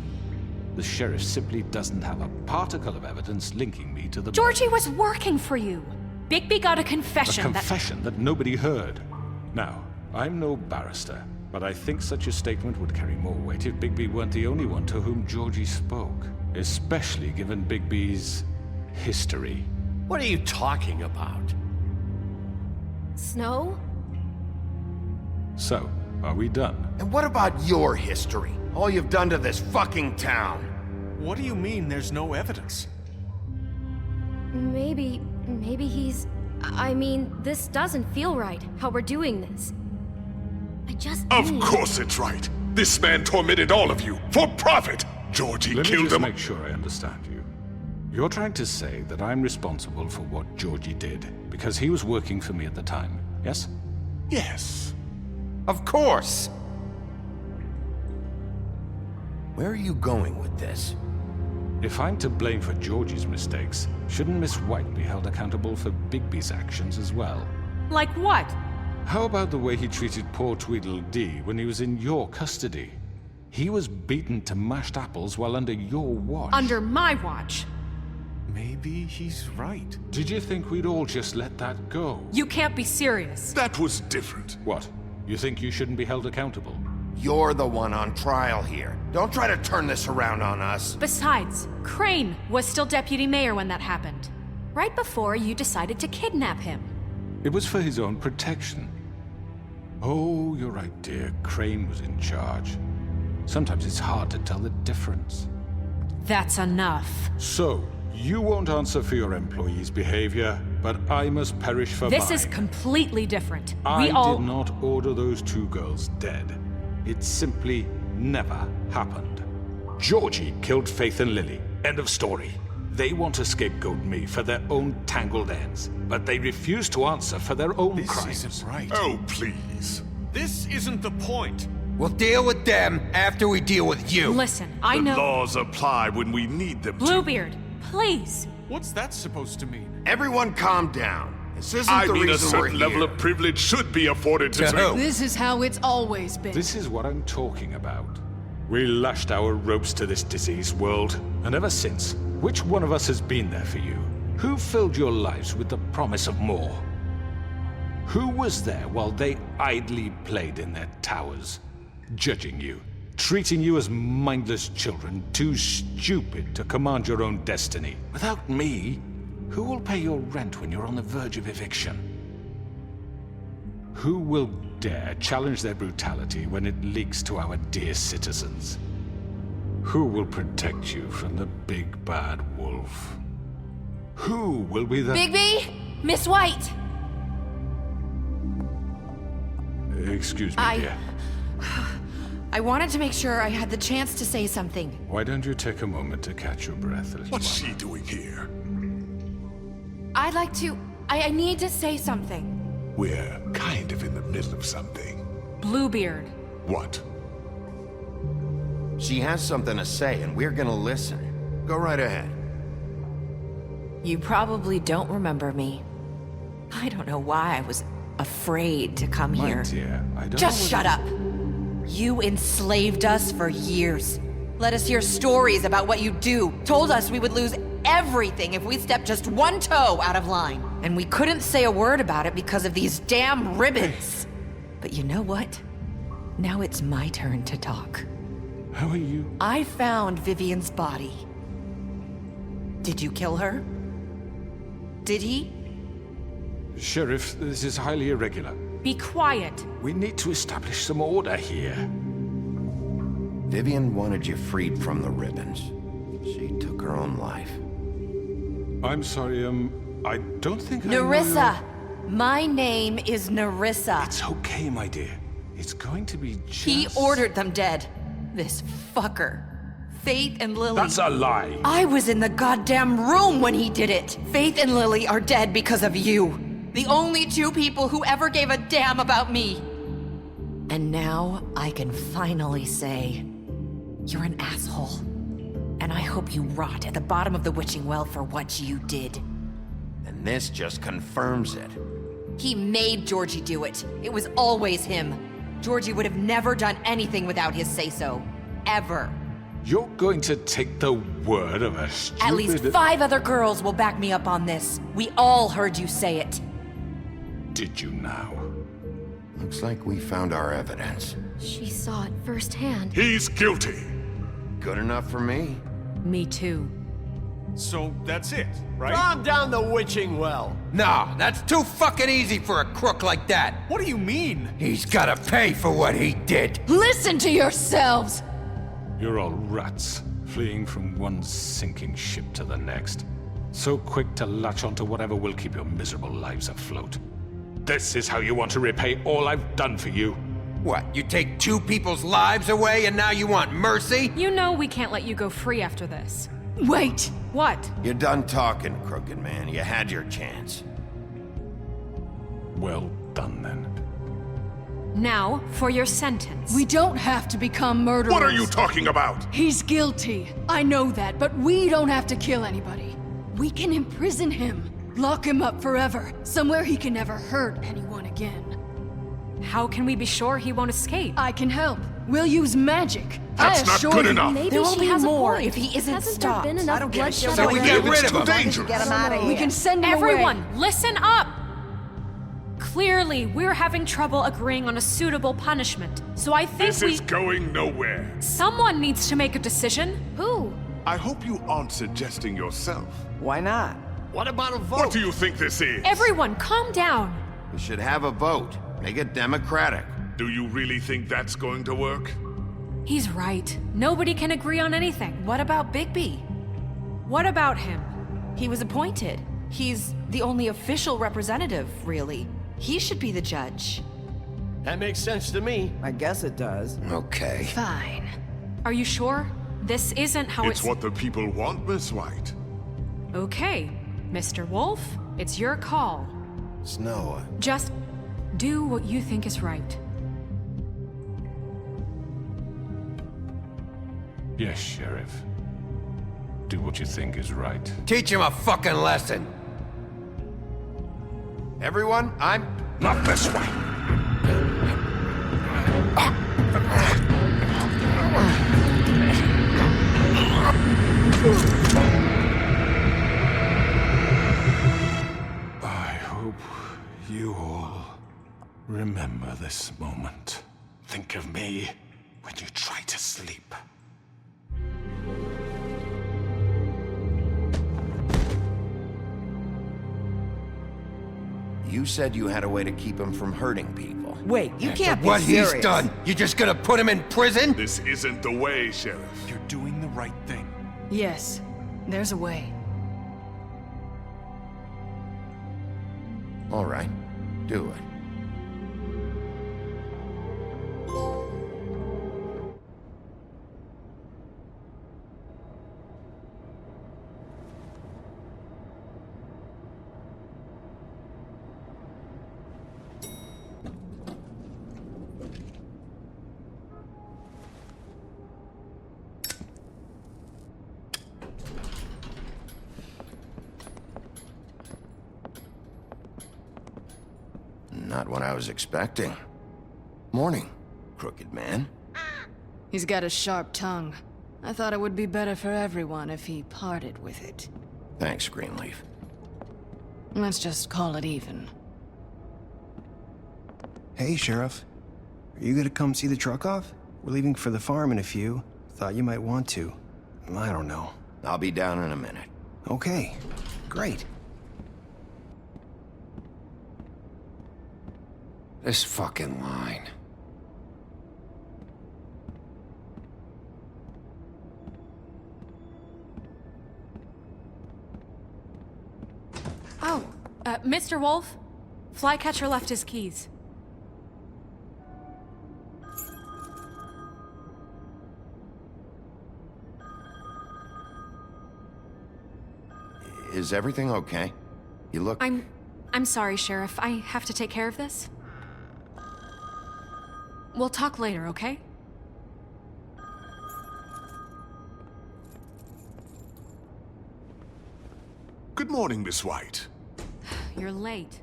[SPEAKER 7] The sheriff simply doesn't have a particle of evidence linking me to the...
[SPEAKER 3] Georgie was working for you. Bigby got a confession
[SPEAKER 7] A confession that nobody heard. Now, I'm no barrister, but I think such a statement would carry more weight if Bigby weren't the only one to whom Georgie spoke. Especially given Bigby's history.
[SPEAKER 9] What are you talking about?
[SPEAKER 3] Snow?
[SPEAKER 7] So, are we done?
[SPEAKER 2] And what about your history? All you've done to this fucking town?
[SPEAKER 13] What do you mean there's no evidence?
[SPEAKER 16] Maybe he's... I mean, this doesn't feel right, how we're doing this. I just
[SPEAKER 15] Of
[SPEAKER 16] need...
[SPEAKER 15] course it's right. This man tormented all of you for profit. Georgie
[SPEAKER 7] Let me
[SPEAKER 15] killed
[SPEAKER 7] just
[SPEAKER 15] him.
[SPEAKER 7] make sure I understand you. You're trying to say that I'm responsible for what Georgie did because he was working for me at the time, yes?
[SPEAKER 15] Yes.
[SPEAKER 2] Of course! Where are you going with this?
[SPEAKER 7] If I'm to blame for Georgie's mistakes, shouldn't Miss White be held accountable for Bigby's actions as well?
[SPEAKER 3] Like what?
[SPEAKER 7] How about the way he treated poor Tweedledee when he was in your custody? He was beaten to mashed apples while under your watch.
[SPEAKER 3] Under my watch.
[SPEAKER 13] Maybe he's right.
[SPEAKER 7] Did you think we'd all just let that go?
[SPEAKER 3] You can't be serious.
[SPEAKER 15] That was different.
[SPEAKER 7] What? You think you shouldn't be held accountable?
[SPEAKER 2] You're the one on trial here. Don't try to turn this around on us.
[SPEAKER 3] Besides, Crane was still deputy mayor when that happened. Right before you decided to kidnap him.
[SPEAKER 7] It was for his own protection. Oh, you're right, dear. Crane was in charge. Sometimes it's hard to tell the difference.
[SPEAKER 3] That's enough.
[SPEAKER 7] So, you won't answer for your employees' behavior, but I must perish for
[SPEAKER 3] This
[SPEAKER 7] mine.
[SPEAKER 3] is completely different.
[SPEAKER 7] I
[SPEAKER 3] We all...
[SPEAKER 7] did not order those two girls dead. It simply never happened. Georgie killed Faith and Lily. End of story. They want to scapegoat me for their own tangled ends, but they refuse to answer for their own crimes.
[SPEAKER 13] This isn't right.
[SPEAKER 15] Oh, please.
[SPEAKER 13] This isn't the point.
[SPEAKER 14] We'll deal with them after we deal with you.
[SPEAKER 3] Listen, I
[SPEAKER 15] The
[SPEAKER 3] know...
[SPEAKER 15] laws apply when we need them to.
[SPEAKER 3] Bluebeard, please.
[SPEAKER 13] What's that supposed to mean?
[SPEAKER 2] Everyone calm down. This isn't
[SPEAKER 15] I
[SPEAKER 2] the
[SPEAKER 15] mean, a
[SPEAKER 2] reason we're
[SPEAKER 15] certain level
[SPEAKER 2] here.
[SPEAKER 15] of privilege should be afforded to
[SPEAKER 14] To who?
[SPEAKER 1] This is how it's always been.
[SPEAKER 7] This is what I'm talking about. We lashed our ropes to this diseased world, and ever since, which one of us has been there for you? Who filled your lives with the promise of more? Who was there while they idly played in their towers, judging you, treating you as mindless children, too stupid to command your own destiny? Without me, who will pay your rent when you're on the verge of eviction? Who will dare challenge their brutality when it leaks to our dear citizens? Who will protect you from the big bad wolf? Who will be the...
[SPEAKER 16] Bigby? Miss White!
[SPEAKER 7] Excuse me, dear.
[SPEAKER 17] I wanted to make sure I had the chance to say something.
[SPEAKER 7] Why don't you take a moment to catch your breath, little
[SPEAKER 15] What's
[SPEAKER 7] one?
[SPEAKER 15] she doing here?
[SPEAKER 17] I'd like to... I need to say something.
[SPEAKER 15] We're kind of in the middle of something.
[SPEAKER 3] Bluebeard.
[SPEAKER 15] What?
[SPEAKER 2] She has something to say, and we're gonna listen. Go right ahead.
[SPEAKER 17] You probably don't remember me. I don't know why I was afraid to come
[SPEAKER 7] My
[SPEAKER 17] here.
[SPEAKER 7] dear, I don't
[SPEAKER 17] Just
[SPEAKER 7] know
[SPEAKER 17] shut up! You enslaved us for years. Let us hear stories about what you do. Told us we would lose everything if we stepped just one toe out of line. And we couldn't say a word about it because of these damn ribbons. But you know what? Now it's my turn to talk.
[SPEAKER 7] How are you?
[SPEAKER 17] I found Vivian's body. Did you kill her? Did he?
[SPEAKER 7] Sheriff, this is highly irregular.
[SPEAKER 3] Be quiet.
[SPEAKER 7] We need to establish some order here.
[SPEAKER 2] Vivian wanted you freed from the ribbons. She took her own life.
[SPEAKER 7] I'm sorry, I don't think I know
[SPEAKER 17] Nerissa! My name is Nerissa.
[SPEAKER 7] It's okay, my dear. It's going to be just...
[SPEAKER 17] He ordered them dead. This fucker. Faith and Lily.
[SPEAKER 7] That's a lie.
[SPEAKER 17] I was in the goddamn room when he did it. Faith and Lily are dead because of you. The only two people who ever gave a damn about me. And now I can finally say, you're an asshole. And I hope you rot at the bottom of the witching well for what you did.
[SPEAKER 2] And this just confirms it.
[SPEAKER 17] He made Georgie do it. It was always him. Georgie would have never done anything without his say-so. Ever.
[SPEAKER 7] You're going to take the word of a stupid...
[SPEAKER 17] At least 5 other girls will back me up on this. We all heard you say it.
[SPEAKER 7] Did you now?
[SPEAKER 2] Looks like we found our evidence.
[SPEAKER 16] She saw it firsthand.
[SPEAKER 15] He's guilty.
[SPEAKER 2] Good enough for me.
[SPEAKER 3] Me too.
[SPEAKER 13] So that's it, right?
[SPEAKER 14] Calm down the witching well. No, that's too fucking easy for a crook like that.
[SPEAKER 13] What do you mean?
[SPEAKER 14] He's gotta pay for what he did.
[SPEAKER 1] Listen to yourselves!
[SPEAKER 7] You're all rats, fleeing from one sinking ship to the next. So quick to latch onto whatever will keep your miserable lives afloat. This is how you want to repay all I've done for you?
[SPEAKER 14] What, you take two people's lives away and now you want mercy?
[SPEAKER 3] You know we can't let you go free after this.
[SPEAKER 1] Wait!
[SPEAKER 3] What?
[SPEAKER 2] You're done talking, Crooked Man. You had your chance.
[SPEAKER 7] Well done, then.
[SPEAKER 3] Now, for your sentence.
[SPEAKER 1] We don't have to become murderers.
[SPEAKER 15] What are you talking about?
[SPEAKER 1] He's guilty. I know that, but we don't have to kill anybody. We can imprison him. Lock him up forever. Somewhere he can never hurt anyone again.
[SPEAKER 3] How can we be sure he won't escape?
[SPEAKER 1] I can help. We'll use magic.
[SPEAKER 15] That's not good enough.
[SPEAKER 16] Maybe
[SPEAKER 17] There will
[SPEAKER 16] she
[SPEAKER 17] be
[SPEAKER 16] has
[SPEAKER 17] more
[SPEAKER 16] a point.
[SPEAKER 17] if he isn't
[SPEAKER 16] Hasn't
[SPEAKER 17] stopped.
[SPEAKER 16] there been enough
[SPEAKER 4] I don't give a shit.
[SPEAKER 16] bloodshed
[SPEAKER 14] So we
[SPEAKER 16] already?
[SPEAKER 14] get rid
[SPEAKER 15] It's
[SPEAKER 14] of
[SPEAKER 15] too
[SPEAKER 14] him.
[SPEAKER 15] dangerous.
[SPEAKER 4] Get him out of here.
[SPEAKER 1] We can send him
[SPEAKER 3] Everyone,
[SPEAKER 1] away.
[SPEAKER 3] listen up! Clearly, we're having trouble agreeing on a suitable punishment. So I think
[SPEAKER 15] This is going nowhere.
[SPEAKER 3] someone needs to make a decision.
[SPEAKER 16] Who?
[SPEAKER 15] I hope you aren't suggesting yourself.
[SPEAKER 4] Why not?
[SPEAKER 14] What about a vote?
[SPEAKER 15] What do you think this is?
[SPEAKER 3] Everyone, calm down.
[SPEAKER 2] We should have a vote. Make it democratic.
[SPEAKER 15] Do you really think that's going to work?
[SPEAKER 3] He's right. Nobody can agree on anything.
[SPEAKER 17] What about Bigby?
[SPEAKER 3] What about him?
[SPEAKER 17] He was appointed. He's the only official representative, really. He should be the judge.
[SPEAKER 14] That makes sense to me.
[SPEAKER 4] I guess it does.
[SPEAKER 14] Okay.
[SPEAKER 1] Fine.
[SPEAKER 3] Are you sure? This isn't how
[SPEAKER 15] It's what the people want, Miss White.
[SPEAKER 3] Okay, Mr. Wolf, it's your call.
[SPEAKER 2] Snow,
[SPEAKER 3] Just do what you think is right.
[SPEAKER 7] Yes, Sheriff. Do what you think is right.
[SPEAKER 14] Teach him a fucking lesson.
[SPEAKER 2] everyone, I'm...
[SPEAKER 15] Not this way.
[SPEAKER 7] I hope you all remember this moment. Think of me when you try to sleep.
[SPEAKER 2] You said you had a way to keep him from hurting people.
[SPEAKER 4] Wait, you can't be
[SPEAKER 14] What
[SPEAKER 4] serious.
[SPEAKER 14] he's done, you just gonna put him in prison?
[SPEAKER 15] This isn't the way, Sheriff.
[SPEAKER 13] You're doing the right thing.
[SPEAKER 1] Yes, there's a way.
[SPEAKER 2] All right, do it. Not what I was expecting. Morning, Crooked Man.
[SPEAKER 1] He's got a sharp tongue. I thought it would be better for everyone if he parted with it.
[SPEAKER 2] Thanks, Greenleaf.
[SPEAKER 1] Let's just call it even.
[SPEAKER 18] Hey, Sheriff. Are you gonna come see the truck off? We're leaving for the farm in a few. Thought you might want to. I don't know.
[SPEAKER 2] I'll be down in a minute.
[SPEAKER 18] Okay, great.
[SPEAKER 14] This fucking line.
[SPEAKER 3] Oh, Mr. Wolf, Flycatcher left his keys.
[SPEAKER 2] Is everything okay? You look...
[SPEAKER 3] I'm sorry, Sheriff. I have to take care of this. We'll talk later, okay?
[SPEAKER 15] Good morning, Miss White.
[SPEAKER 3] You're late.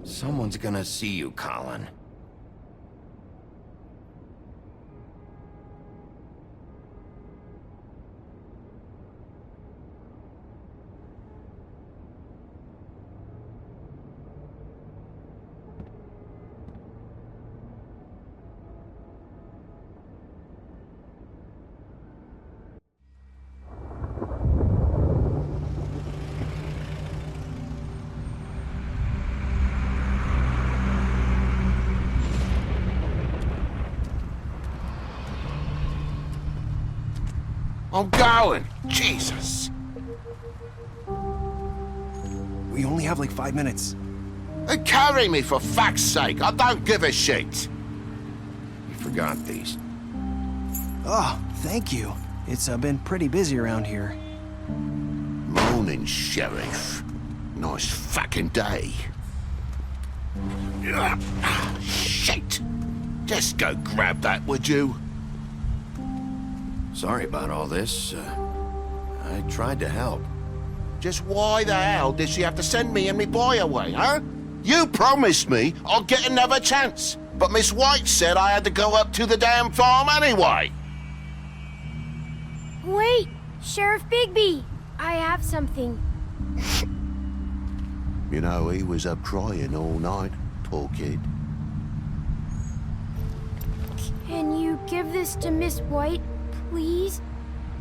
[SPEAKER 2] Someone's gonna see you, Colin.
[SPEAKER 9] I'm going. Jesus.
[SPEAKER 18] We only have like 5 minutes.
[SPEAKER 9] Carry me for fuck's sake. I don't give a shit.
[SPEAKER 2] You forgot these.
[SPEAKER 18] Oh, thank you. It's been pretty busy around here.
[SPEAKER 9] Morning, Sheriff. Nice fucking day. Shit. Just go grab that, would you?
[SPEAKER 2] Sorry about all this. I tried to help.
[SPEAKER 9] Just why the hell did she have to send me and me boy away, huh? You promised me I'll get another chance, but Miss White said I had to go up to the damn farm anyway.
[SPEAKER 19] Wait, Sheriff Bigby, I have something.
[SPEAKER 9] You know, he was up crying all night, poor kid.
[SPEAKER 19] Can you give this to Miss White, please?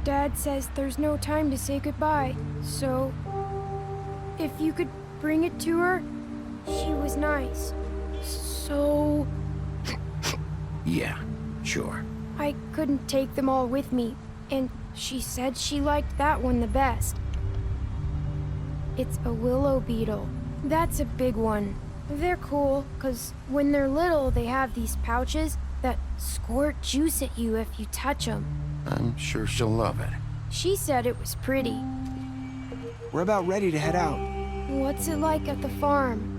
[SPEAKER 19] Dad says there's no time to say goodbye, so if you could bring it to her, she was nice. So
[SPEAKER 2] Yeah, sure.
[SPEAKER 19] I couldn't take them all with me, and she said she liked that one the best. It's a willow beetle. That's a big one. They're cool, 'cause when they're little, they have these pouches that squirt juice at you if you touch them.
[SPEAKER 2] I'm sure she'll love it.
[SPEAKER 19] She said it was pretty.
[SPEAKER 18] We're about ready to head out.
[SPEAKER 19] What's it like at the farm?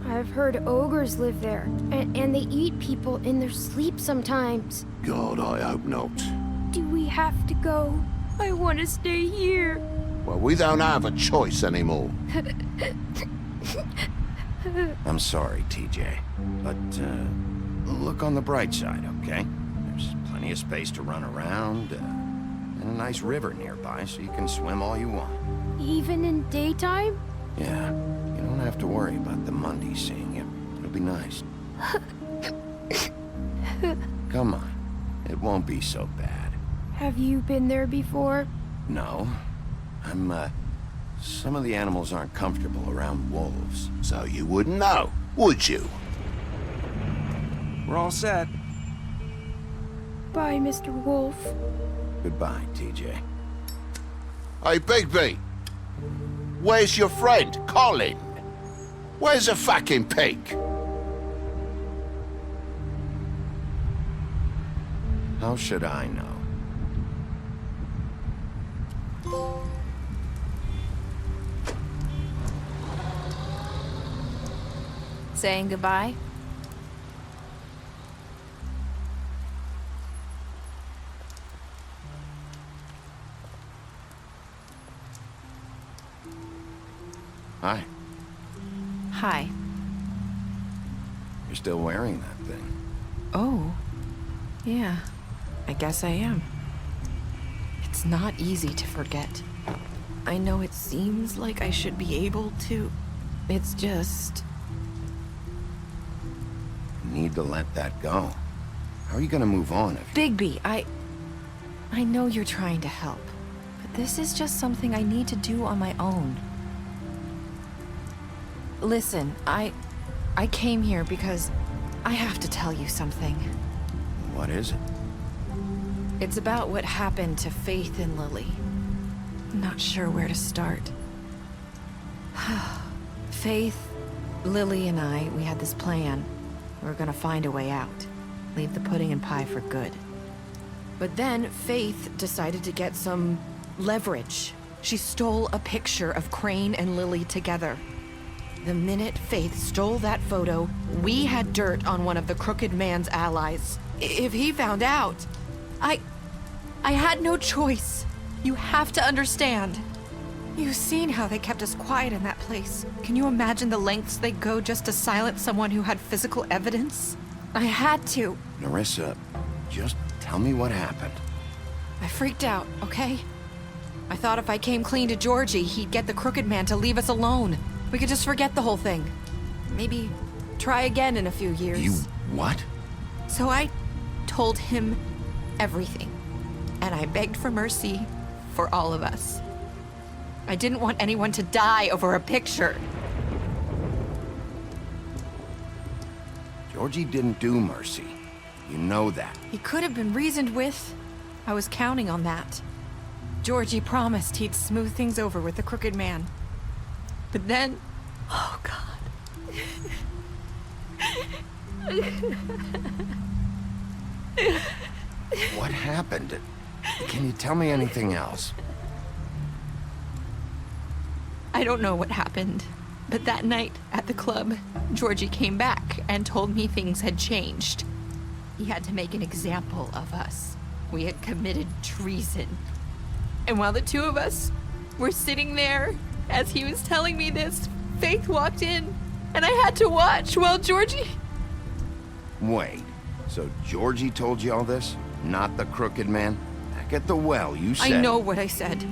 [SPEAKER 19] I've heard ogres live there, and they eat people in their sleep sometimes.
[SPEAKER 9] God, I hope not.
[SPEAKER 19] Do we have to go? I want to stay here.
[SPEAKER 9] Well, we don't have a choice anymore.
[SPEAKER 2] I'm sorry, TJ. But, look on the bright side, okay? There's plenty of space to run around, and a nice river nearby, so you can swim all you want.
[SPEAKER 19] Even in daytime?
[SPEAKER 2] Yeah, you don't have to worry about the Monday seeing you. It'll be nice. Come on. It won't be so bad.
[SPEAKER 19] Have you been there before?
[SPEAKER 2] No. Some of the animals aren't comfortable around wolves.
[SPEAKER 9] So you wouldn't know, would you?
[SPEAKER 18] We're all set.
[SPEAKER 19] Bye, Mr. Wolf.
[SPEAKER 2] Goodbye, TJ.
[SPEAKER 9] Hey, Bigby. Where's your friend, Colin? Where's the fucking pig?
[SPEAKER 2] How should I know?
[SPEAKER 3] Saying goodbye?
[SPEAKER 2] Hi.
[SPEAKER 3] Hi.
[SPEAKER 2] You're still wearing that thing.
[SPEAKER 3] Oh. Yeah. I guess I am. It's not easy to forget. I know it seems like I should be able to. It's just...
[SPEAKER 2] You need to let that go. How are you gonna move on if...
[SPEAKER 3] Bigby, I know you're trying to help, but this is just something I need to do on my own. Listen, I came here because I have to tell you something.
[SPEAKER 2] What is it?
[SPEAKER 3] It's about what happened to Faith and Lily. I'm not sure where to start. Faith, Lily, and I, we had this plan. We were gonna find a way out. Leave the pudding and pie for good. But then Faith decided to get some leverage. She stole a picture of Crane and Lily together. The minute Faith stole that photo, we had dirt on one of the Crooked Man's allies. If he found out, I had no choice. You have to understand. You've seen how they kept us quiet in that place. Can you imagine the lengths they go just to silence someone who had physical evidence? I had to.
[SPEAKER 2] Narissa, just tell me what happened.
[SPEAKER 3] I freaked out, okay? I thought if I came clean to Georgie, he'd get the Crooked Man to leave us alone. We could just forget the whole thing. Maybe try again in a few years.
[SPEAKER 2] You what?
[SPEAKER 3] So I told him everything. And I begged for mercy for all of us. I didn't want anyone to die over a picture.
[SPEAKER 2] Georgie didn't do mercy. You know that.
[SPEAKER 3] He could have been reasoned with. I was counting on that. Georgie promised he'd smooth things over with the Crooked Man. But then... Oh, God.
[SPEAKER 2] What happened? Can you tell me anything else?
[SPEAKER 3] I don't know what happened, but that night at the club, Georgie came back and told me things had changed. He had to make an example of us. We had committed treason. And while the two of us were sitting there, as he was telling me this, Faith walked in, and I had to watch while Georgie...
[SPEAKER 2] Wait, so Georgie told you all this? Not the Crooked Man? Back at the well, you said...
[SPEAKER 3] I know what I said.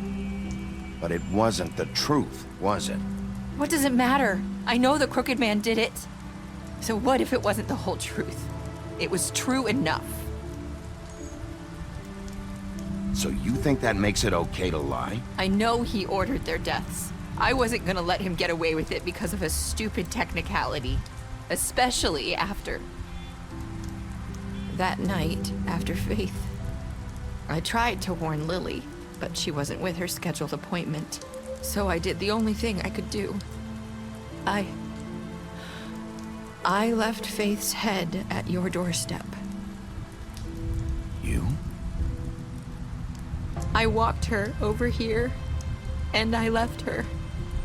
[SPEAKER 2] But it wasn't the truth, was it?
[SPEAKER 3] What does it matter? I know the Crooked Man did it. So what if it wasn't the whole truth? It was true enough.
[SPEAKER 2] So you think that makes it okay to lie?
[SPEAKER 3] I know he ordered their deaths. I wasn't gonna let him get away with it because of a stupid technicality. Especially after... that night, after Faith. I tried to warn Lily, but she wasn't with her scheduled appointment. So I did the only thing I could do. I left Faith's head at your doorstep.
[SPEAKER 2] You?
[SPEAKER 3] I walked her over here, and I left her,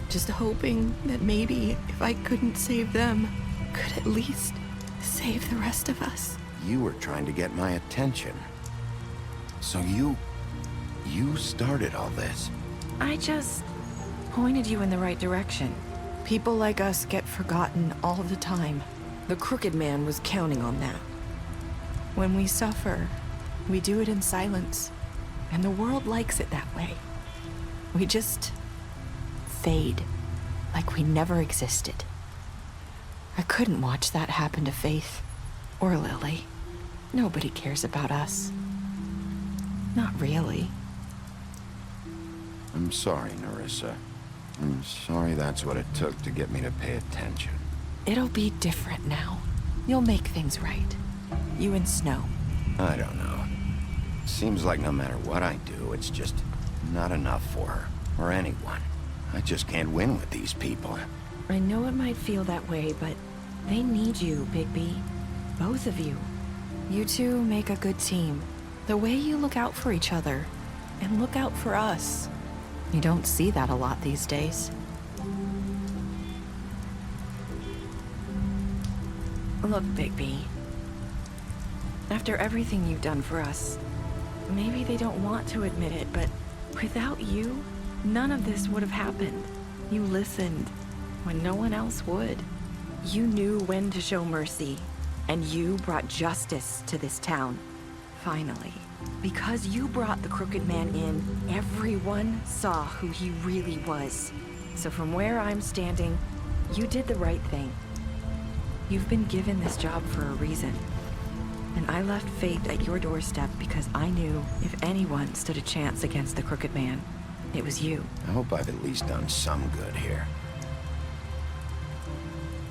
[SPEAKER 3] just hoping that maybe if I couldn't save them, could at least save the rest of us.
[SPEAKER 2] You were trying to get my attention. So you started all this.
[SPEAKER 3] I just pointed you in the right direction. People like us get forgotten all the time. The Crooked Man was counting on that. When we suffer, we do it in silence. And the world likes it that way. We just fade, like we never existed. I couldn't watch that happen to Faith or Lily. Nobody cares about us. Not really.
[SPEAKER 2] I'm sorry, Nerissa. I'm sorry that's what it took to get me to pay attention.
[SPEAKER 3] It'll be different now. You'll make things right. You and Snow.
[SPEAKER 2] I don't know. Seems like no matter what I do, it's just not enough for her, or anyone. I just can't win with these people.
[SPEAKER 3] I know it might feel that way, but they need you, Bigby. Both of you. You two make a good team. The way you look out for each other, and look out for us. You don't see that a lot these days. Look, Bigby. After everything you've done for us, maybe they don't want to admit it, but without you, none of this would have happened. You listened when no one else would. You knew when to show mercy, and you brought justice to this town. Finally. Because you brought the Crooked Man in, everyone saw who he really was. So from where I'm standing, you did the right thing. You've been given this job for a reason. And I left Faith at your doorstep because I knew if anyone stood a chance against the Crooked Man, it was you.
[SPEAKER 2] I hope I've at least done some good here.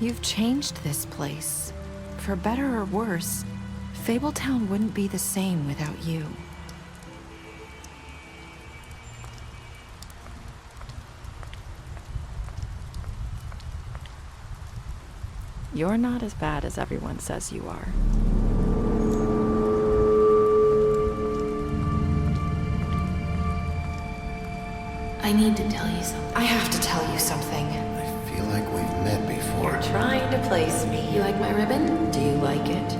[SPEAKER 3] You've changed this place. For better or worse, Fabletown wouldn't be the same without you. You're not as bad as everyone says you are.
[SPEAKER 20] I need to tell you something.
[SPEAKER 3] I have to tell you something.
[SPEAKER 2] I feel like we've met before.
[SPEAKER 20] You're trying to place me. You like my ribbon? Do you like it?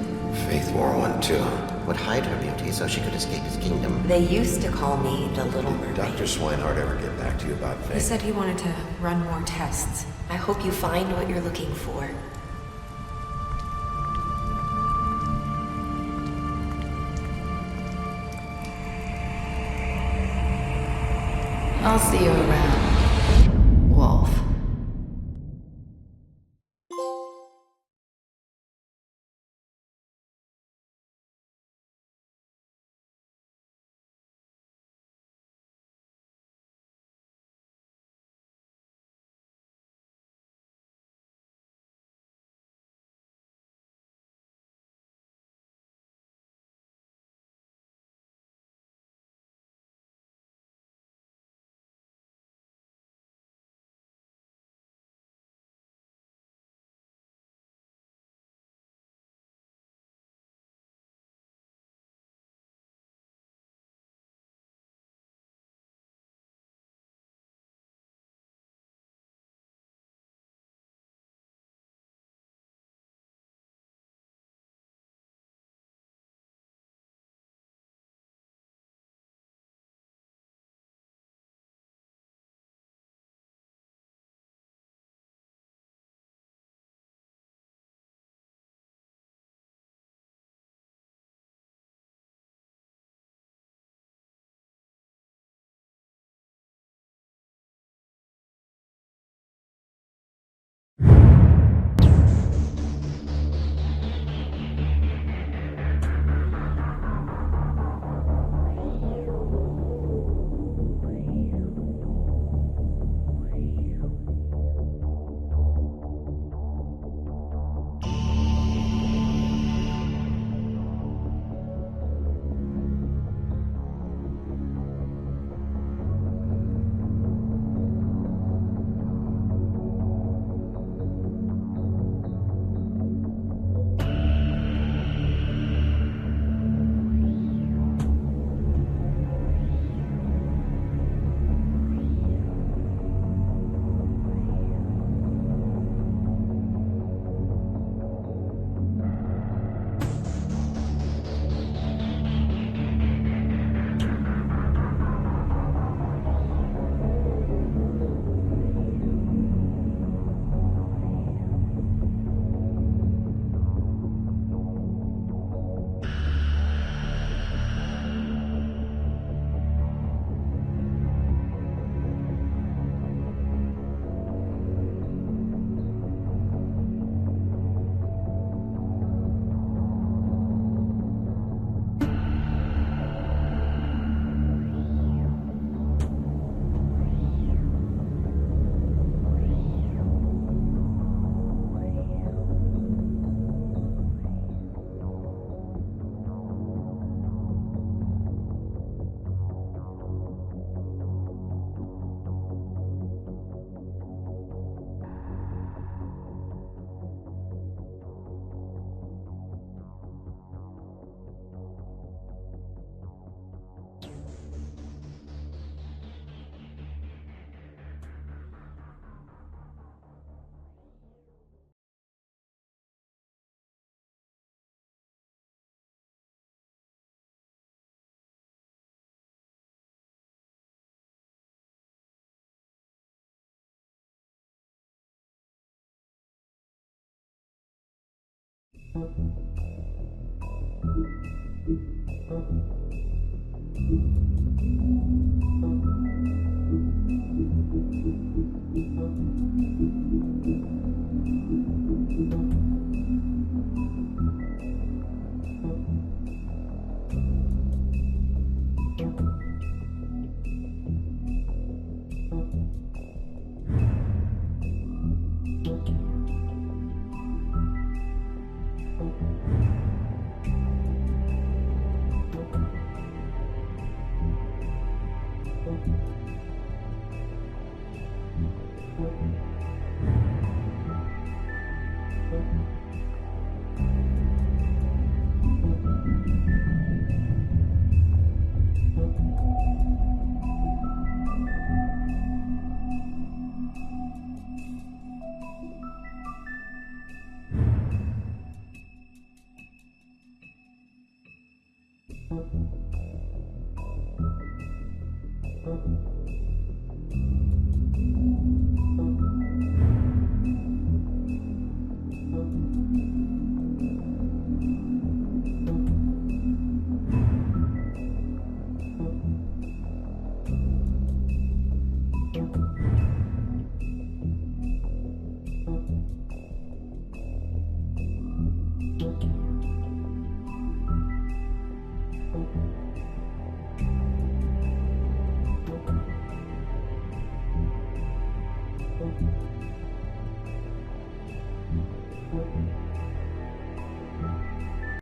[SPEAKER 21] Faith wore one too. Would hide her beauty so she could escape his kingdom.
[SPEAKER 20] They used to call me the Little Mermaid.
[SPEAKER 2] Did Dr. Swinehart ever get back to you about Faith?
[SPEAKER 20] He said he wanted to run more tests. I hope you find what you're looking for. I'll see you around, Wolf.
[SPEAKER 5] Thank you.